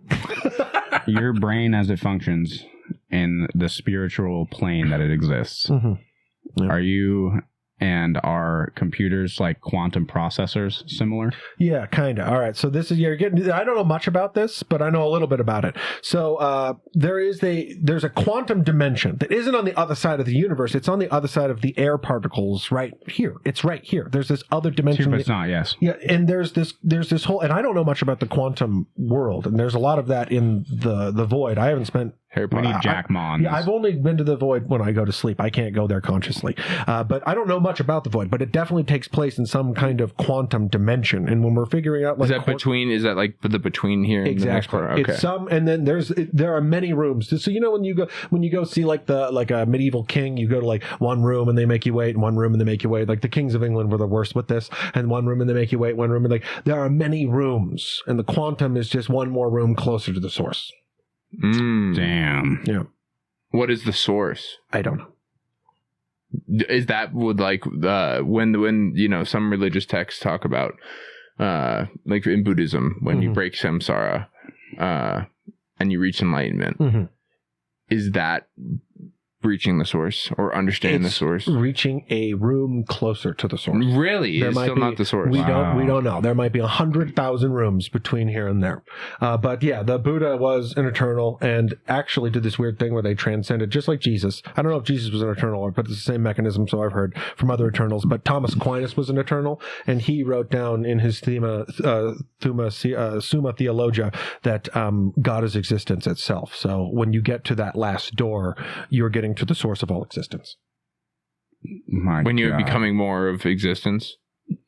Your brain as it functions in the spiritual plane that it exists. Yeah. Are you and are computers like quantum processors similar? Yeah, kind of. All right. So this is you're getting. I don't know much about this, but I know a little bit about it. So there's a quantum dimension that isn't on the other side of the universe. It's on the other side of the air particles, right here. It's right here. There's this other dimension. But it's not. Yes. Yeah, and there's this whole, and I don't know much about the quantum world, and there's a lot of that in the void. I haven't spent. Harry We Potter. need Jack Ma on Yeah, this. I've only been to the void when I go to sleep. I can't go there consciously. But I don't know much about the void, but it definitely takes place in some kind of quantum dimension. And when we're figuring out, like, Is that like the between here and the next exactly, part? Okay. it's some, and then there are many rooms. So when you go see like a medieval king, you go to like one room and they make you wait, and one room and they make you wait. Like the kings of England were the worst with this, and one room and they make you wait, one room and like there are many rooms, and the quantum is just one more room closer to the source. Damn. Yeah, What is the source? I don't know. Is that would like when some religious texts talk about like in Buddhism when you break samsara and you reach enlightenment, is that reaching the source or understanding the source? Reaching a room closer to the source. Really? It's still not the source. We don't know. There might be 100,000 rooms between here and there. But yeah, the Buddha was an eternal and actually did this weird thing where they transcended, just like Jesus. I don't know if Jesus was an eternal, but it's the same mechanism, so I've heard from other eternals. But Thomas Aquinas was an eternal, and he wrote down in his Summa Theologia that God is existence itself. So when you get to that last door, you're getting to the source of all existence. When you're becoming more of existence.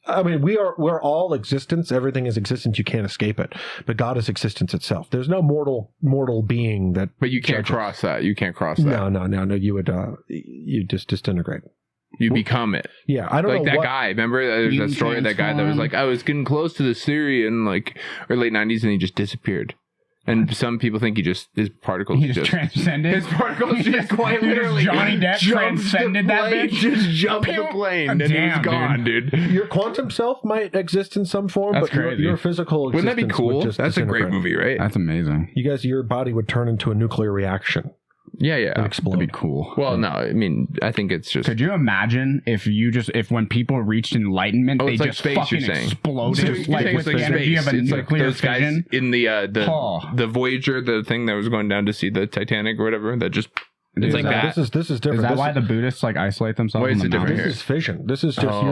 I mean, we're all existence. Everything is existence. You can't escape it. But God is existence itself. There's no mortal being that. But you can't cross that. You can't cross that. No. You would you just disintegrate. You become it. Yeah, I don't know. Like that guy. Remember that story of that guy that was like, I was getting close to the theory in like early 90s and he just disappeared. And some people think his particles just transcended. His particles just quite literally Johnny Depp transcended that bitch. Just jumped the plane and he was gone, dude. Your quantum self might exist in some form, but your physical existence. Wouldn't that be cool? That's a great movie, right? That's amazing. Your body would turn into a nuclear reaction. Yeah. Explode. That'd be cool. Well, no, I mean, I think it's just. Could you imagine if when people reached enlightenment, they like just space, fucking exploded with the energy of a nuclear those guys fission? In the Voyager, the thing that was going down to see the Titanic or whatever, that just. It's like that. This is different. Is that why the Buddhists isolate themselves? Why is it different here? This is fission. This is just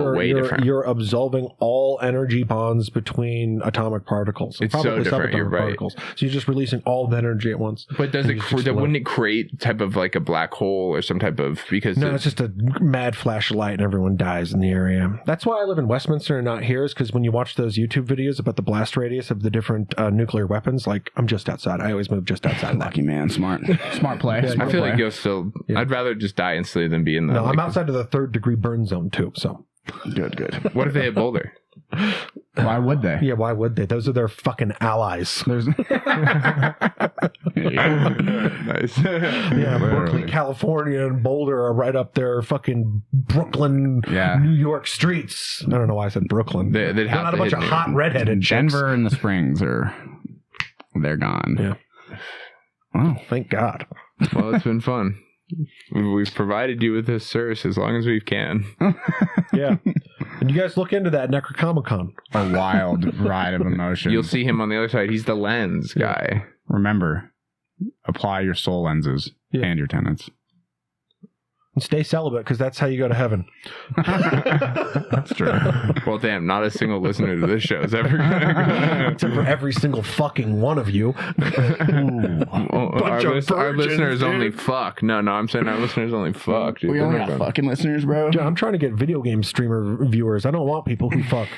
you're absolving all energy bonds between atomic particles. It's so different. You're right. Particles. So you're just releasing all the energy at once. But wouldn't it create type of like a black hole or some type of it's just a mad flash of light and everyone dies in the area. That's why I live in Westminster and not here. Is because when you watch those YouTube videos about the blast radius of the different nuclear weapons, like I'm just outside. I always move just outside. Lucky man, smart play. Yeah, I feel like you'll still. Yeah. I'd rather just die instantly than be in the. No, I'm outside of the 3rd degree burn zone too. So good. What if they had Boulder? Why would they? Yeah, why would they? Those are their fucking allies. Nice. Yeah, Berkeley, California, and Boulder are right up there. Fucking Brooklyn, New York streets. I don't know why I said Brooklyn. They'd have not a bunch of hot redheaded chicks. Denver and the Springs they're gone. Yeah. Wow. Thank God. Well, it's been fun. We've provided you with this service as long as we can. Yeah. And you guys look into that necronomicon. A wild ride of emotion. You'll see him on the other side. He's the lens guy. Remember, apply your soul lenses and your tenets. And stay celibate, because that's how you go to heaven. That's true. Well, damn, not a single listener to this show is ever going to go. Except for every single fucking one of you. Our listeners only fuck. No, I'm saying our listeners only fuck. Dude. We only got fucking listeners, bro. Dude, I'm trying to get video game streamer viewers. I don't want people who fuck.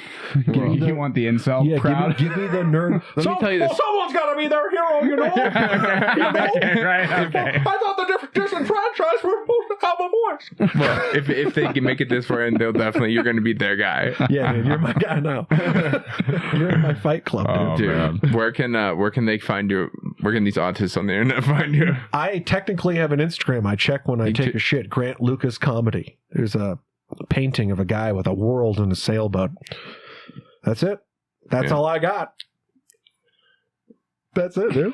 You want the incel crowd? Give me the nerd. Let me tell you this. Someone's got to be their hero, you know? Right, okay. I thought the disenfranchised were supposed to have a voice. Well, if they can make it this far, and you're going to be their guy. Yeah, dude, you're my guy now. You're in my fight club, dude. Where can they find you? Where can these autists on the internet find you? I technically have an Instagram. I check when I take a shit. Grant Lucas Comedy. There's a painting of a guy with a world in a sailboat. That's it. That's all I got. That's it, dude.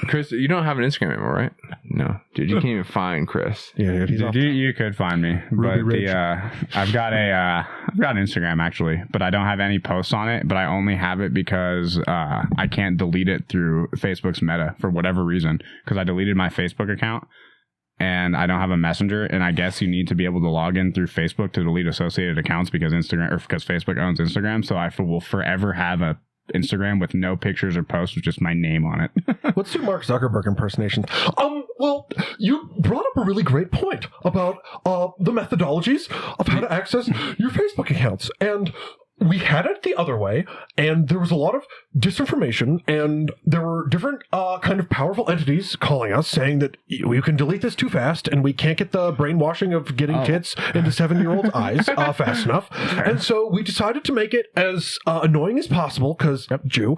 Chris, you don't have an Instagram anymore, right? No, dude, you can't even find Chris. Yeah, you could find me, but I've got an Instagram actually, but I don't have any posts on it. But I only have it because I can't delete it through Facebook's Meta for whatever reason. Because I deleted my Facebook account, and I don't have a messenger. And I guess you need to be able to log in through Facebook to delete associated accounts because Facebook owns Instagram. So I will forever have a Instagram with no pictures or posts with just my name on it. Let's do Mark Zuckerberg impersonations. Well, you brought up a really great point about the methodologies of how to access your Facebook accounts. And we had it the other way, and there was a lot of disinformation, and there were different kind of powerful entities calling us, saying that you can delete this too fast, and we can't get the brainwashing of getting kids into 7-year-olds' eyes fast enough. And so we decided to make it as annoying as possible, because Jew.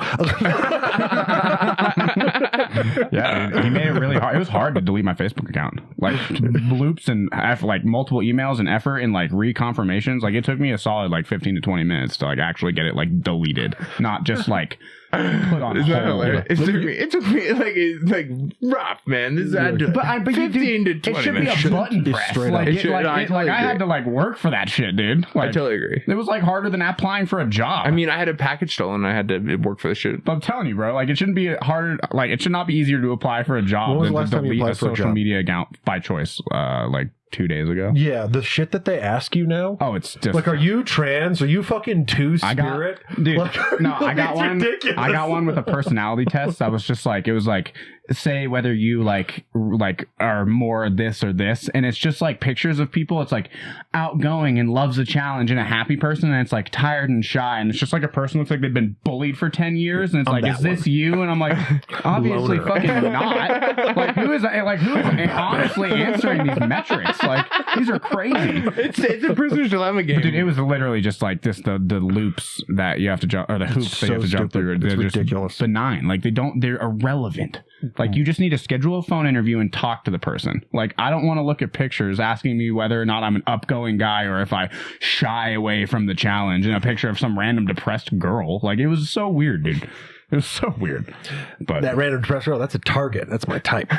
Yeah, he made it really hard. It was hard to delete my Facebook account. Like loops and like multiple emails and effort and like reconfirmations. Like it took me a solid like 15 to 20 minutes to like actually get it like deleted, not just like put on Isn't that hold. hilarious? It took me like rough, man. This is But 15 to 20 it should minutes. be a button press. straight Like, up. I I had to like work for that shit, dude. I Like, totally agree. it was like harder than applying for a job. I mean, I had a package stolen. I had to work for the shit. But I'm telling you, bro, like it shouldn't be harder. Like it should not be easier to apply for a job When was than the last to time you delete applied a for a social job? media account by choice. Like 2 days ago. Yeah, the shit that they ask you now. Oh, it's just Like, are you trans? Are you fucking two-spirit? dude. Like, No, I got it's one. ridiculous. I got one with a personality test. That was just like, it was like, say whether you like are more this or this, and it's just like pictures of people. It's like outgoing and loves a challenge and a happy person, and it's like tired and shy, and it's just like a person looks like they've been bullied for 10 years, and it's like, that is this you? And I'm like, obviously Loner. fucking not. Like who is honestly answering these metrics? Like these are crazy. It's a prisoner's dilemma game. But dude, it was literally just like this the loops that you have to jump, or the hoops that you have to jump through. It's They're just ridiculous. benign. Like they're irrelevant. Like you just need to schedule a phone interview and talk to the person. Like I don't want to look at pictures asking me whether or not I'm an upgoing guy or if I shy away from the challenge and a picture of some random depressed girl. Like it was so weird, dude. It was so weird. But That random depressor, that's a target. That's my type.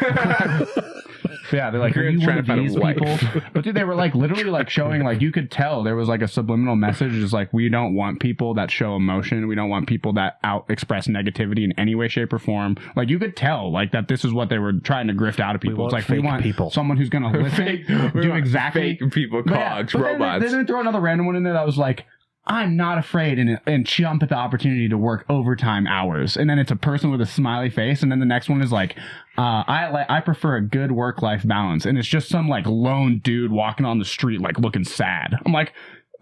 yeah, they're like, are you one of these people? But dude, they were like literally like showing, like you could tell there was like a subliminal message, is like, we don't want people that show emotion. We don't want people that express negativity in any way, shape, or form. Like you could tell like that this is what they were trying to grift out of people. It's like, we want people. someone who's going to listen, do exactly. Fake people, cogs, But robots. Then they throw another random one in there that was like, I'm not afraid and jump at the opportunity to work overtime hours. And then it's a person with a smiley face. And then the next one is like, I prefer a good work-life balance. And it's just some like lone dude walking on the street, like looking sad. I'm like,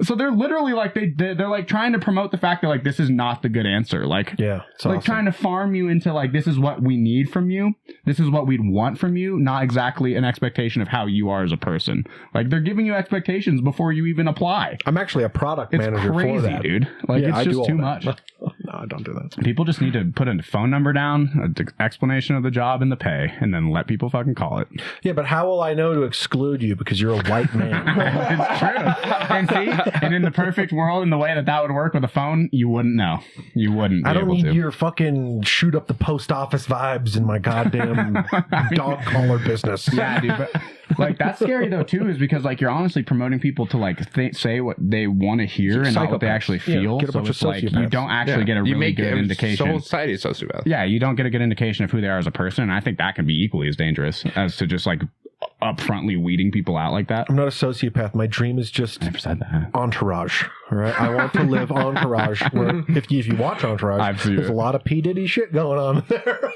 so they're literally like, they're like trying to promote the fact that like, this is not the good answer. Like, Yeah, it's like awesome. trying to farm you into like, this is what we need from you. This is what we'd want from you. Not exactly an expectation of how you are as a person. Like they're giving you expectations before you even apply. I'm actually a product It's manager crazy, for that. dude. Like Yeah, I it's do just all too that. much. No, I don't do that. People just need to put a phone number down, an explanation of the job and the pay, and then let people fucking call it. Yeah, but how will I know to exclude you because you're a white man? It's true. And see, and in the perfect world, in the way that would work with a phone, you wouldn't know. You wouldn't be I don't able need to. your fucking shoot up the post office vibes in my goddamn dog collar business. Yeah, dude, but like that's scary though too, is because like you're honestly promoting people to like say what they want to hear and not what they Psychopaths. actually Yeah, feel. get a bunch so of it's like you sociopaths. don't actually get a You really make good the indication. whole society is sociopath. Yeah, you don't get a good indication of who they are as a person, and I think that can be equally as dangerous as to just like upfrontly weeding people out like that. I'm not a sociopath. My dream is just I never said that. Entourage. All right, I want to live Entourage. Where if you watch Entourage, I've seen there's it. a lot of P Diddy shit going on there.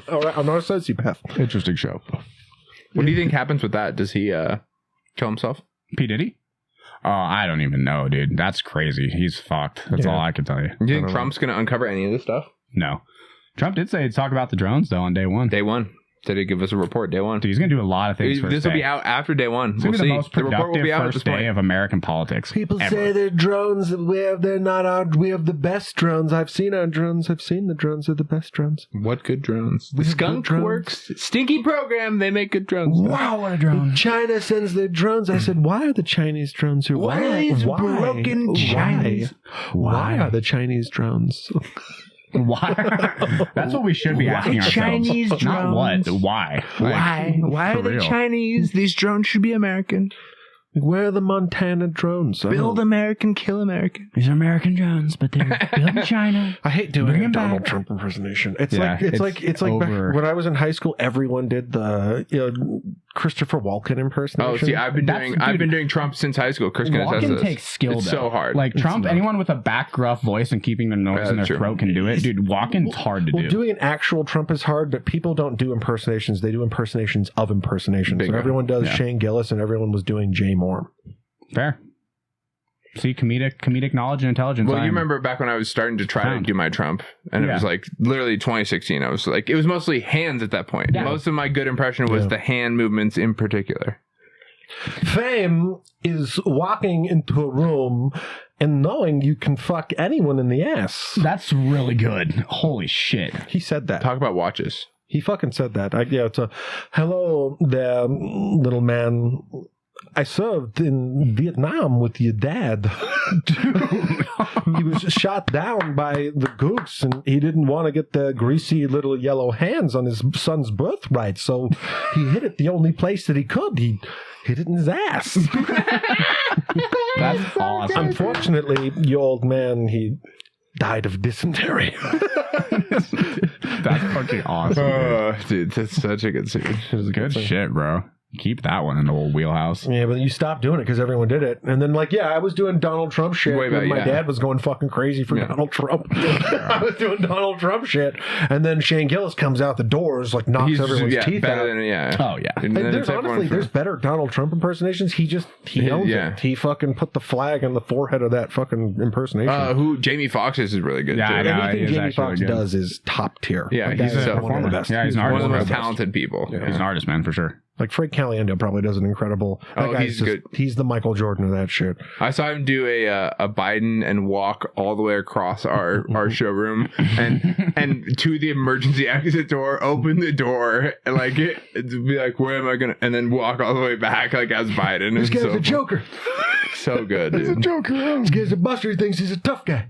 All right, I'm not a sociopath. Interesting show. What do you think happens with that? Does he kill himself? P. Diddy? Oh, I don't even know, dude. That's crazy. He's fucked. That's Yeah. all I can tell you. Do you think Trump's going to uncover any of this stuff? No. Trump did say he'd talk about the drones, though, on day one. Day one. Did he give us a report day one? Dude, he's going to do a lot of things first This will day. be out after day one. It's We'll going to be see. the most The report will productive be out at first this day point. of American politics. People ever. say they're drones. They're not our. We have the best drones. I've seen our drones. I've seen the drones. They're the best drones. What good drones? The We have skunk good drones. works. Stinky program. They make good drones. Wow, what a drone. China sends their drones. I said, why are the Chinese drones here? What are these broken Chinese? Why are the Chinese drones? Why? That's what we should be asking ourselves. Chinese Not what. drones? Why? Why? Like, Why for are they real. Chinese? These drones should be American. Where are the Montana drones? Build American, kill American. These are American drones, but they're built in China. I hate doing Bring a 'em Donald back. Trump impersonation. It's Yeah, like it's like back over. when I was in high school. Everyone did the Christopher Walken impersonation. Oh, see, I've been doing Trump since high school. Chris can attest to Walken this. takes skill, It's though. so hard. Like Trump, not. anyone with a back gruff voice and keeping their noise in their That's true. throat can do it. Dude, Walken's hard to Well, do. doing an actual Trump is hard, but people don't do impersonations. They do impersonations of impersonations. Bingo. So everyone does Yeah. Shane Gillis, and everyone was doing Jay Moore. Fair. See, comedic knowledge and intelligence. Well, you remember back when I was starting to try to do my Trump, and it Yeah. was like literally 2016. I was like, it was mostly hands at that point. Yeah. Most of my good impression was the hand movements in particular. Fame is walking into a room and knowing you can fuck anyone in the ass. That's really good. Holy shit. He said that. Talk about watches. He fucking said that. It's a hello there, little man. I served in Vietnam with your dad. He was shot down by the gooks, and he didn't want to get the greasy little yellow hands on his son's birthright, so he hit it the only place that he could. He hit it in his ass. That's awesome. Unfortunately, the old man, he died of dysentery. That's fucking awesome. Dude, that's such a good scene. It was a Good shit, bro. Keep that one in the old wheelhouse. Yeah, but you stopped doing it because everyone did it. And then, like, yeah, I was doing Donald Trump shit when my dad was going fucking crazy for Donald Trump. I was doing Donald Trump shit. And then Shane Gillis comes out the doors, like, knocks everyone's teeth out. Oh, yeah. And there's better Donald Trump impersonations. He owns it. He fucking put the flag on the forehead of that fucking impersonation. Jamie Foxx's is really good, too. Anything Jamie Foxx does is top tier. Yeah, like, he's one of the best. Yeah, he's one of the most talented people. Yeah. He's an artist, man, for sure. Like Frank Caliendo probably does an incredible. He's good. He's the Michael Jordan of that shit. I saw him do a Biden and walk all the way across our showroom and to the emergency exit door, open the door, and like be like, where am I gonna? And then walk all the way back like as Biden. This guy's a joker. So good, dude. He's a joker. This guy's a buster. He thinks he's a tough guy.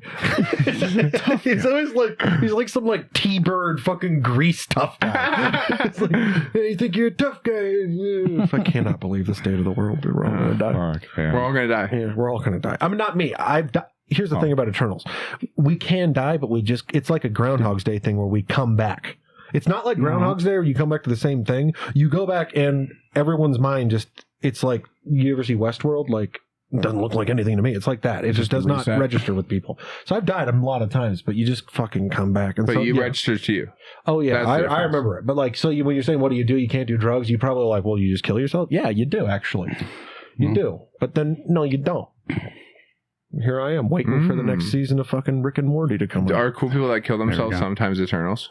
He's always like some like T-Bird fucking grease tough guy. It's like, hey, you think you're a tough guy? I cannot believe the state of the world. We're all gonna die. We're all gonna die. Yeah, we're all gonna die. I mean, not me. Here's the thing about Eternals. We can die, but it's like a Groundhog's Day thing where we come back. It's not like Groundhog's Day where you come back to the same thing. You go back and everyone's mind it's like, you ever see Westworld? Like, it doesn't look like anything to me. It's like that. It just does not register with people. So I've died a lot of times, but you just fucking come back. And but you register to you. Oh, yeah. I remember it. But like, so when you're saying, what do? You can't do drugs. You probably like, well, you just kill yourself? Yeah, you do, actually. You do. But then, no, you don't. Here I am waiting for the next season of fucking Rick and Morty to come out. Are cool people that kill themselves sometimes Eternals?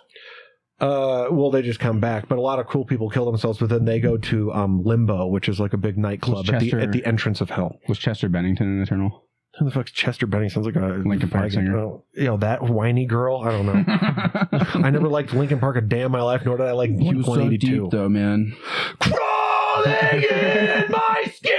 Well, they just come back, but a lot of cool people kill themselves, but then they go to Limbo, which is like a big nightclub at the entrance of hell. Was Chester Bennington an Eternal? Who the fuck's Chester Bennington? Sounds like a Linkin Park singer. Oh, that whiny girl. I don't know. I never liked Linkin Park a day in my life, nor did I like Blink-182. So deep, though, man. Crawling in my skin.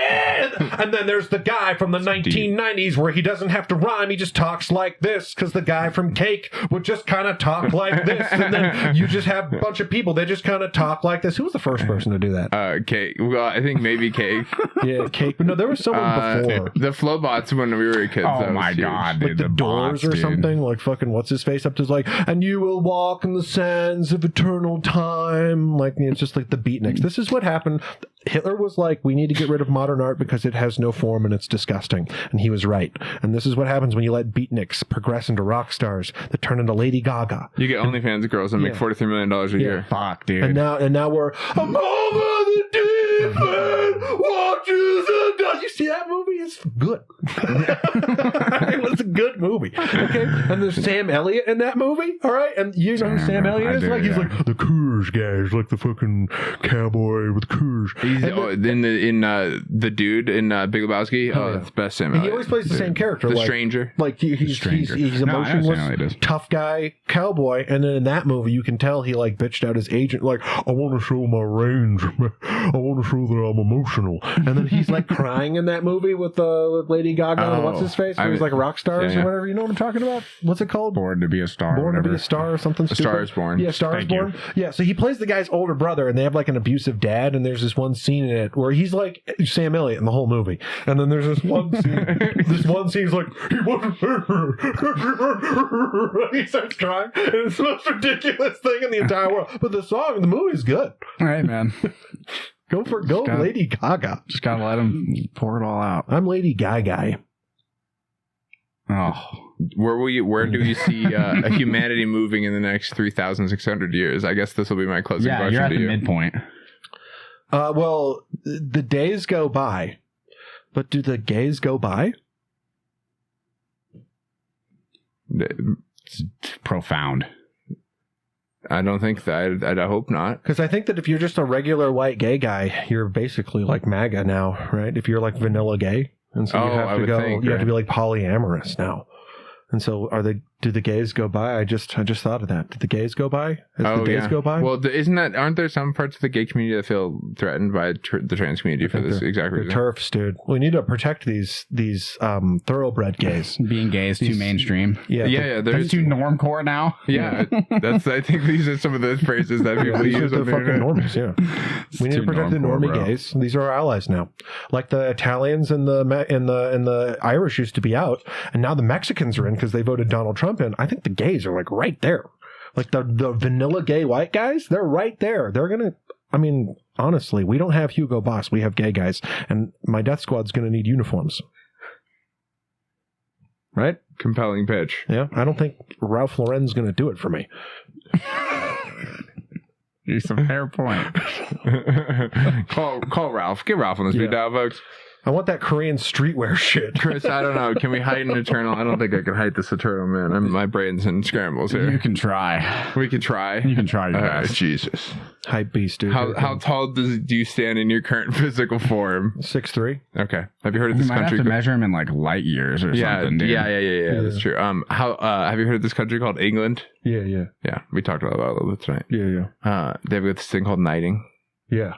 And then there's the guy from the 1990s where he doesn't have to rhyme. He just talks like this because the guy from Cake would just kind of talk like this. And then you just have a bunch of people. They just kind of talk like this. Who was the first person to do that? Cake. Well, I think maybe Cake. Yeah, Cake. But no, there was someone before. The Flowbots when we were kids. Oh my God. Dude, like the Doors or something. Like fucking what's his face up to like, and you will walk in the sands of eternal time. Like, it's just like the beatniks. This is what happened. Hitler was like, we need to get rid of modern art because it has no form and it's disgusting. And he was right. And this is what happens when you let beatniks progress into rock stars that turn into Lady Gaga. You get OnlyFans girls that make $43 million a year. Fuck, dude. And now we're above the deep end, watches the dust. You see that movie? It's good. It was a good movie. Okay? And there's Sam Elliott in that movie. All right? And you know who Sam Elliott is? He's like the Courage guy. He's like the fucking cowboy with Courage. He's in the dude in Big Lebowski. Oh, that's the best Sam Elliott. He always plays the same character. The stranger. Like he's emotionless, tough guy, cowboy. And then in that movie, you can tell he like bitched out his agent. Like, I want to show my range. I want to show that I'm emotional. And then he's like crying in that movie with Lady Gaga. And what's his face? He was like rock stars or whatever. You know what I'm talking about? What's it called? Born to be a Star. Born to be a Star or something. A Star is Born. Yeah, Star is Born. Yeah, so he plays the guy's older brother, and they have like an abusive dad. And there's this one scene in it where he's like Sam Elliott in the whole movie. And then there's this one scene. He's like, he wasn't. He starts crying. And it's the most ridiculous thing in the entire world. But the movie's good. All right, man. Go Lady Gaga. Just gotta let him pour it all out. I'm Lady Gaga. Oh. Where do you see a humanity moving in the next 3,600 years? I guess this will be my closing question you're at to the you. midpoint. Well, the days go by, but do the gays go by? It's profound. I don't think that. I hope not. Because I think that if you're just a regular white gay guy, you're basically like MAGA now, right? If you're like vanilla gay, and so you have to be like polyamorous now. And so Do the gays go by? I just thought of that. Did the gays go by? The gays go by? Well, aren't there some parts of the gay community that feel threatened by the trans community for this exact reason? Turfs, dude. We need to protect these thoroughbred gays. Being gay is too mainstream. Yeah. There's too normcore now. Yeah, I think these are some of those phrases that people use. These are the fucking normies. Yeah, we need to protect the normie gays. These are our allies now. Like the Italians and the Irish used to be out, and now the Mexicans are in because they voted Donald Trump in. I think the gays are like right there. Like the vanilla gay white guys, they're right there. They're gonna. I mean, honestly, we don't have Hugo Boss. We have gay guys, and my death squad's gonna need uniforms. Right? Compelling pitch. Yeah, I don't think Ralph Lauren's gonna do it for me. Here's some fair point. Call Ralph. Get Ralph on the speed dial, folks. I want that Korean streetwear shit. Chris, I don't know. Can we hide an Eternal? I don't think I can hide this Eternal, man. My brain's in scrambles here. You can try. We can try. You can try your best. Jesus. Hype beast, dude. How tall do you stand in your current physical form? 6'3". Okay. Have you heard of this you might country? have to measure him in like light years or something, dude. Yeah. That's true. Have you heard of this country called England? Yeah. Yeah. We talked about it a little bit tonight. Yeah. They've got this thing called knighting. Yeah.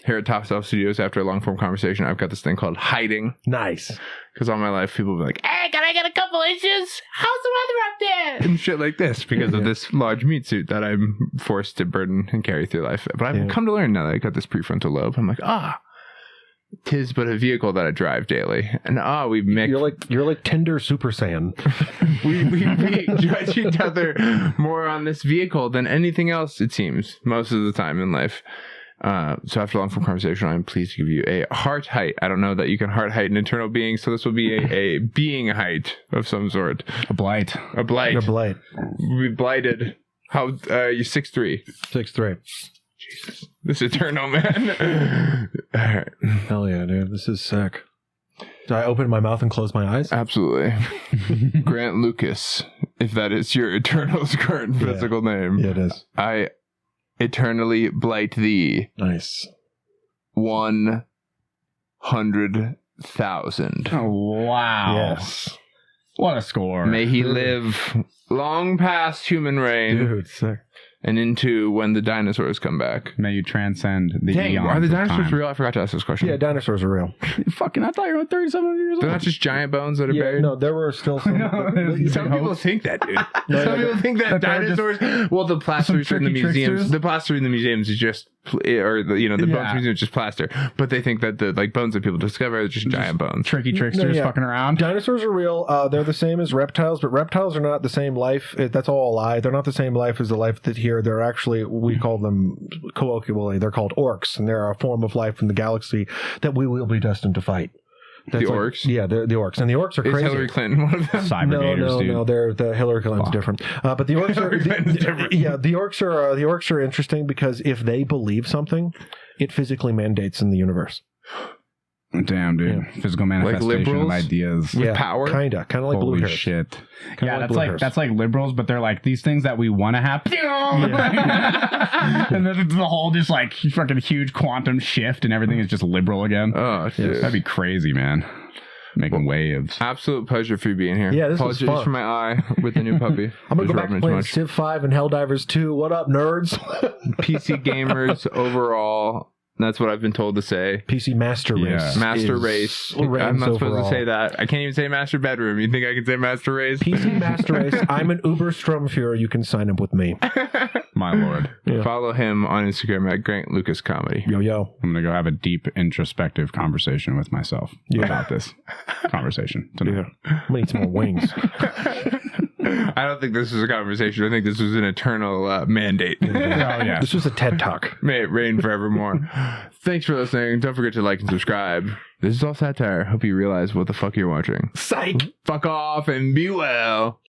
Here at Top Shelf Studios, after a long form conversation, I've got this thing called hiding. Nice. Because all my life, people will be like, "Hey, can I get a couple inches? How's the weather up there?" And shit like this because of this large meat suit that I'm forced to burden and carry through life. But I've come to learn now that I got this prefrontal lobe. I'm like, tis but a vehicle that I drive daily. And we make you're like Tinder Super Saiyan. we judge each other more on this vehicle than anything else, it seems, most of the time in life. So after a long form conversation, I'm pleased to give you a heart height. I don't know that you can heart height an eternal being, so this will be a being height of some sort. A blight. A blight. We blighted. How you 6'3"? 6'3". Jesus, this eternal man. All right. Hell yeah, dude. This is sick. Do I open my mouth and close my eyes? Absolutely. Grant Lucas, if that is your eternal's current physical name. Yeah, it is. I eternally blight thee. Nice. 100,000. Oh, wow. Yes. What a score. May he live long past human reign. Dude, sick. And into when the dinosaurs come back. May you transcend the Dang, eons are the of dinosaurs time. real? I forgot to ask this question. Yeah, dinosaurs are real. Fucking, I thought you were 37 years old. They're not just giant bones that are buried? No, there were still some. Some people think that, dude. Some people think that dinosaurs. Well, the plaster in the museums. The plaster in the museums is just, or the bones museum is just plaster. But they think that the bones that people discover are just giant bones. Tricky tricksters fucking around. Dinosaurs are real. They're the same as reptiles, but reptiles are not the same life. That's all a lie. They're not the same life as the life that here. They're actually, we call them colloquially, they're called orcs, and they're a form of life in the galaxy that we will be destined to fight. That's orcs? Yeah, they're the orcs. And the orcs are crazy. Is Hillary Clinton one of them? No, they're the Hillary Clinton's different. But the orcs are different. Yeah, the orcs are interesting because if they believe something, it physically mandates in the universe. Damn, dude. Yeah. Physical manifestation of ideas. With power? Kind of like blue Holy hairs. shit. Kinda like That's like liberals, but they're like these things that we want to happen. And then the whole just like fucking huge quantum shift and everything is just liberal again. Oh, shit. That'd be crazy, man. Making waves. Absolute pleasure for you being here. Yeah, this was Apologies fun. for my eye with the new puppy. I'm going to Was go back to rubbing playing too much. Civ 5 and Helldivers 2. What up, nerds? PC gamers overall. That's what I've been told to say. PC Master Race. Yeah. Master is race. reigns I'm not supposed overall. to say that. I can't even say master bedroom. You think I can say master race? PC Master Race. I'm an Uber Stromführer. You can sign up with me. My lord. Yeah. Follow him on Instagram at Grant Lucas Comedy. Yo. I'm going to go have a deep introspective conversation with myself about this conversation tonight. I'm going to eat some more wings. I don't think this was a conversation. I think this was an eternal mandate. Yeah. This was a TED Talk. May it reign forevermore. Thanks for listening. Don't forget to like and subscribe. This is all satire. Hope you realize what the fuck you're watching. Psych. Fuck off and be well.